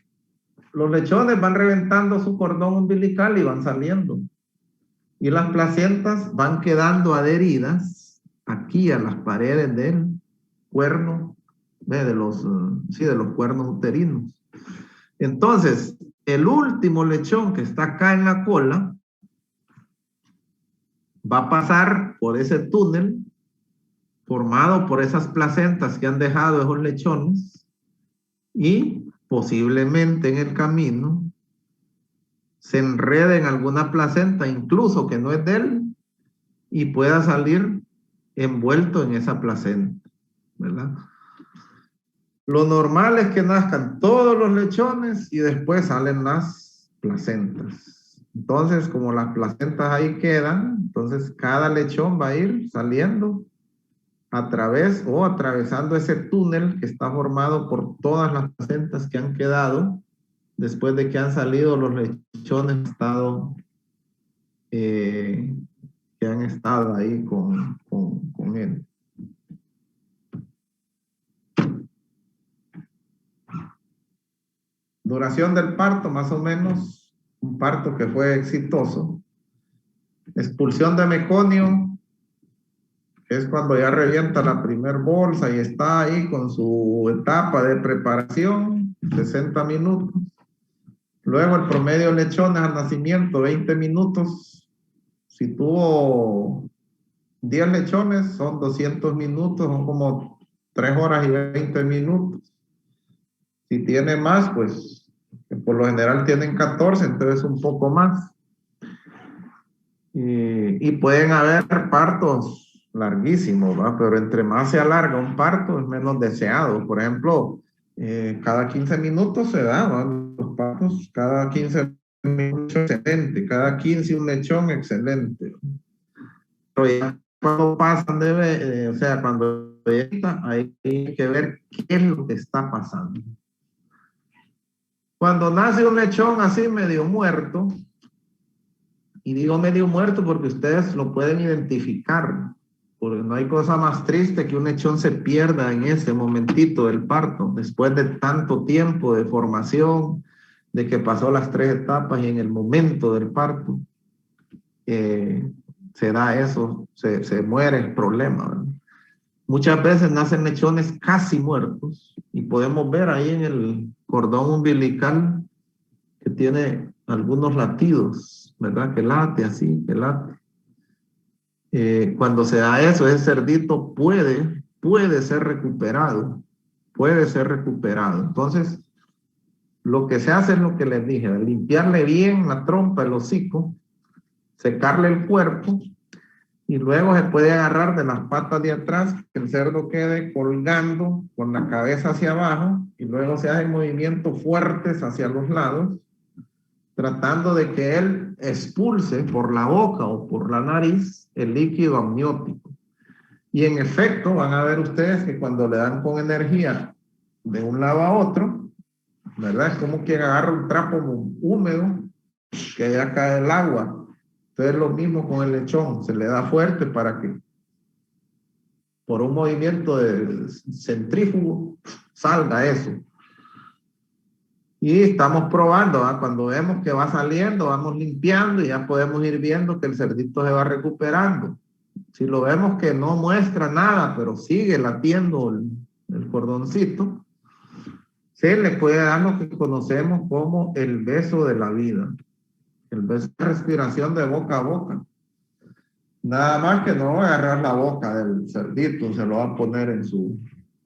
Los lechones van reventando su cordón umbilical y van saliendo. Y las placentas van quedando adheridas aquí a las paredes del cuerno, de los cuernos uterinos. Entonces, el último lechón que está acá en la cola va a pasar por ese túnel formado por esas placentas que han dejado esos lechones y posiblemente en el camino se enrede en alguna placenta, incluso que no es de él, y pueda salir envuelto en esa placenta, ¿verdad? Lo normal es que nazcan todos los lechones y después salen las placentas. Entonces, como las placentas ahí quedan, entonces cada lechón va a ir saliendo a través o atravesando ese túnel que está formado por todas las placentas que han quedado después de que han salido los lechones que han estado ahí con él. Duración del parto, más o menos, un parto que fue exitoso. Expulsión de meconio, que es cuando ya revienta la primer bolsa y está ahí con su etapa de preparación, 60 minutos. Luego el promedio de lechones al nacimiento, 20 minutos. Si tuvo 10 lechones, son 200 minutos, son como 3 horas y 20 minutos. Si tiene más, pues por lo general tienen 14, entonces un poco más. Y pueden haber partos larguísimos, ¿va? Pero entre más se alarga un parto, es menos deseado. Por ejemplo, cada 15 minutos se da, ¿va? Los partos, cada 15 minutos, excelente. Cada 15 un lechón, excelente. Pero ya cuando pasan o sea, cuando hay que ver qué es lo que está pasando. Cuando nace un lechón así medio muerto, y digo medio muerto porque ustedes lo pueden identificar, porque no hay cosa más triste que un lechón se pierda en ese momentito del parto, después de tanto tiempo de formación, de que pasó las 3 etapas y en el momento del parto se da eso, se muere el problema, ¿verdad? Muchas veces nacen lechones casi muertos y podemos ver ahí en el cordón umbilical que tiene algunos latidos, ¿verdad? Que late así, que late. Cuando se da eso, ese cerdito puede ser recuperado, puede ser recuperado. Entonces, lo que se hace es lo que les dije, limpiarle bien la trompa, el hocico, secarle el cuerpo, y luego se puede agarrar de las patas de atrás, que el cerdo quede colgando con la cabeza hacia abajo, y luego se hacen movimientos fuertes hacia los lados, tratando de que él expulse por la boca o por la nariz el líquido amniótico. Y en efecto, van a ver ustedes que cuando le dan con energía de un lado a otro, ¿verdad? Es como que agarra un trapo húmedo, que ya cae el agua. Entonces lo mismo con el lechón, se le da fuerte para que por un movimiento de centrífugo salga eso. Y estamos probando, ¿verdad? Cuando vemos que va saliendo, vamos limpiando y ya podemos ir viendo que el cerdito se va recuperando. Si lo vemos que no muestra nada, pero sigue latiendo el cordoncito, se le puede dar lo que conocemos como el beso de la vida. El beso de respiración de boca a boca. Nada más que no va a agarrar la boca del cerdito, se lo va a poner en su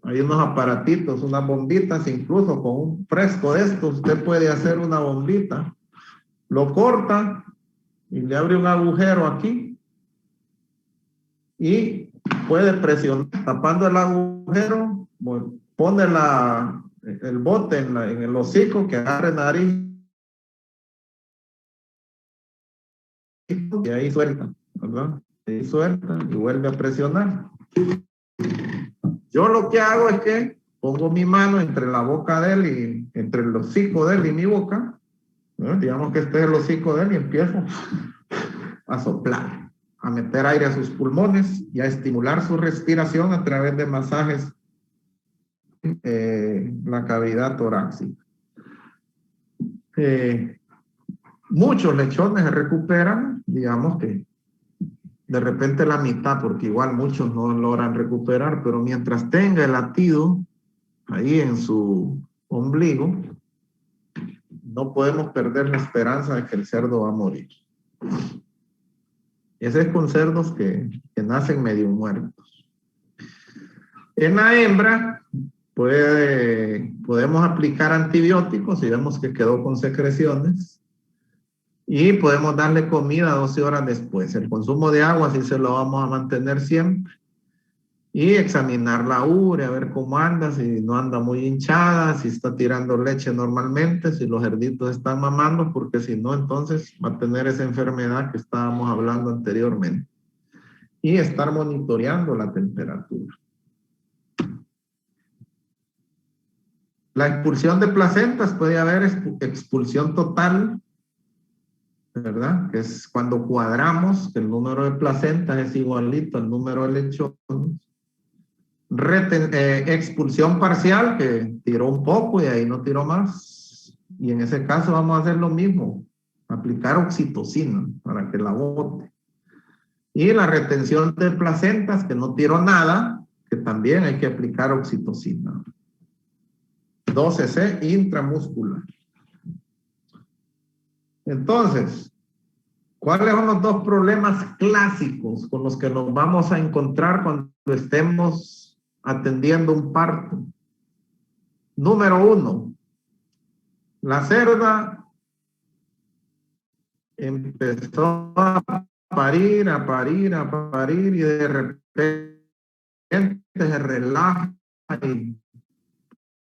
Hay unos aparatitos, unas bombitas, incluso con un fresco de estos, usted puede hacer una bombita. Lo corta y le abre un agujero aquí y puede presionar, tapando el agujero, pone el bote en el hocico que agarre nariz y ahí suelta, ¿verdad? Ahí suelta y vuelve a presionar. Yo lo que hago es que pongo mi mano entre la boca de él y entre el hocico de él y mi boca, ¿no? Digamos que este es el hocico de él y empiezo a soplar, a meter aire a sus pulmones y a estimular su respiración a través de masajes la cavidad torácica. Muchos lechones se recuperan, digamos que de repente la mitad, porque igual muchos no logran recuperar, pero mientras tenga el latido ahí en su ombligo, no podemos perder la esperanza de que el cerdo va a morir. Ese es con cerdos que nacen medio muertos. En la hembra podemos aplicar antibióticos si vemos que quedó con secreciones. Y podemos darle comida 12 horas después. El consumo de agua sí se lo vamos a mantener siempre. Y examinar la urea, a ver cómo anda, si no anda muy hinchada, si está tirando leche normalmente, si los cerditos están mamando, porque si no, entonces va a tener esa enfermedad que estábamos hablando anteriormente. Y estar monitoreando la temperatura. La expulsión de placentas, puede haber expulsión total, ¿verdad? Que es cuando cuadramos que el número de placentas es igualito al número de lechones. Expulsión parcial, que tiró un poco y ahí no tiró más. Y en ese caso vamos a hacer lo mismo, aplicar oxitocina para que la bote. Y la retención de placentas, que no tiró nada, que también hay que aplicar oxitocina. 12C intramuscular. Entonces, ¿cuáles son los dos problemas clásicos con los que nos vamos a encontrar cuando estemos atendiendo un parto? Número 1, la cerda empezó a parir y de repente se relaja y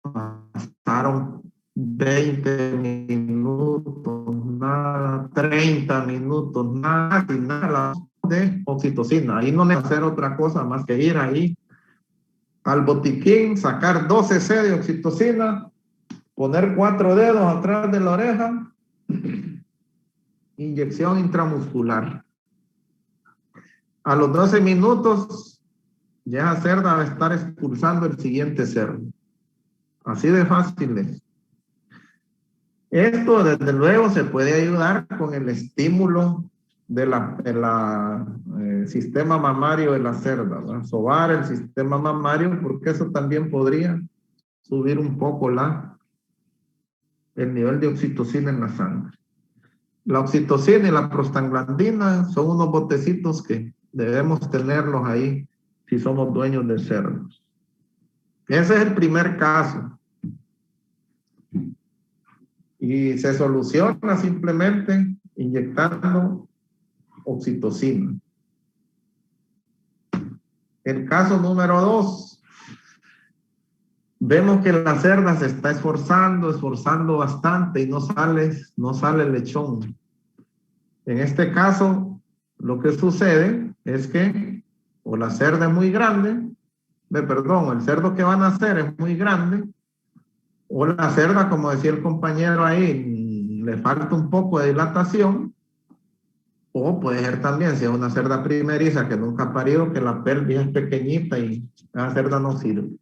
pasaron 20 minutos, nada, 30 minutos, nada, y nada de oxitocina. Ahí no necesita hacer otra cosa más que ir ahí al botiquín, sacar 12 C de oxitocina, poner 4 dedos atrás de la oreja, inyección intramuscular. A los 12 minutos, ya la cerda va a estar expulsando el siguiente cerdo. Así de fácil es. Esto, desde luego, se puede ayudar con el estímulo del sistema mamario de la cerda, ¿verdad? Sobar el sistema mamario, porque eso también podría subir un poco el nivel de oxitocina en la sangre. La oxitocina y la prostaglandina son unos botecitos que debemos tenerlos ahí si somos dueños de cerdos. Ese es el primer caso. Y se soluciona simplemente inyectando oxitocina. El caso número 2. Vemos que la cerda se está esforzando bastante y no sale el lechón. En este caso, lo que sucede es que o la cerda es muy grande, el cerdo que van a nacer es muy grande, o la cerda, como decía el compañero ahí, le falta un poco de dilatación, o puede ser también, si es una cerda primeriza que nunca ha parido, que la pelvis es pequeñita y la cerda no sirve.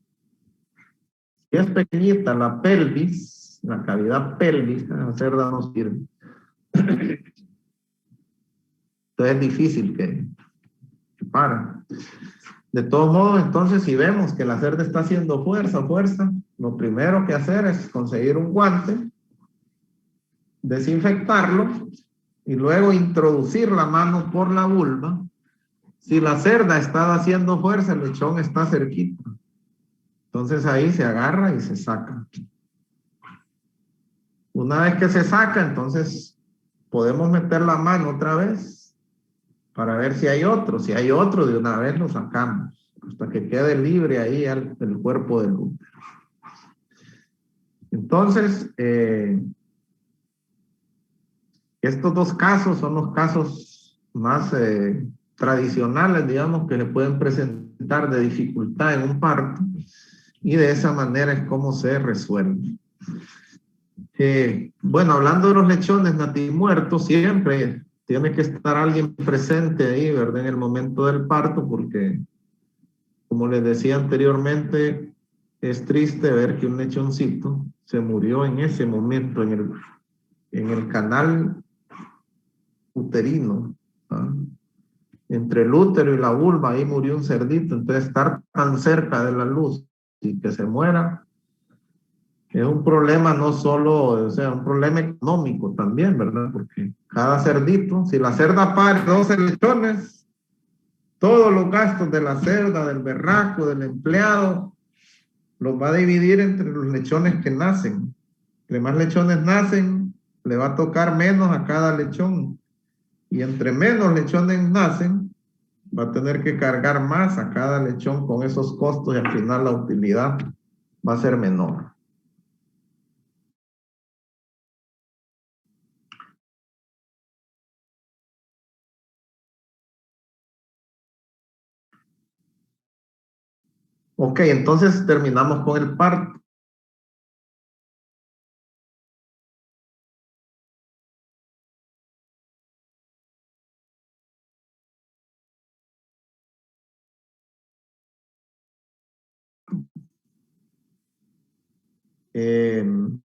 Si es pequeñita la pelvis, la cavidad pélvica, la cerda no sirve. Entonces es difícil que para. De todos modos, entonces, si vemos que la cerda está haciendo fuerza, lo primero que hacer es conseguir un guante, desinfectarlo y luego introducir la mano por la vulva. Si la cerda está haciendo fuerza, el lechón está cerquita. Entonces ahí se agarra y se saca. Una vez que se saca, entonces podemos meter la mano otra vez para ver si hay otro. Si hay otro, de una vez lo sacamos hasta que quede libre ahí el cuerpo del útero. Entonces, estos dos casos son los casos más tradicionales, digamos, que le pueden presentar de dificultad en un parto, y de esa manera es como se resuelve. Bueno, hablando de los lechones natimuertos, siempre tiene que estar alguien presente ahí, ¿verdad? En el momento del parto, porque, como les decía anteriormente, es triste ver que un lechoncito se murió en ese momento en el canal uterino, ¿ah? Entre el útero y la vulva, ahí murió un cerdito. Entonces, estar tan cerca de la luz y que se muera es un problema no solo, o sea, un problema económico también, ¿verdad? Porque cada cerdito, si la cerda pare 12 lechones, todos los gastos de la cerda, del berraco, del empleado, los va a dividir entre los lechones que nacen. Entre más lechones nacen, le va a tocar menos a cada lechón. Y entre menos lechones nacen, va a tener que cargar más a cada lechón con esos costos, y al final la utilidad va a ser menor. Ok, entonces terminamos con el parto. El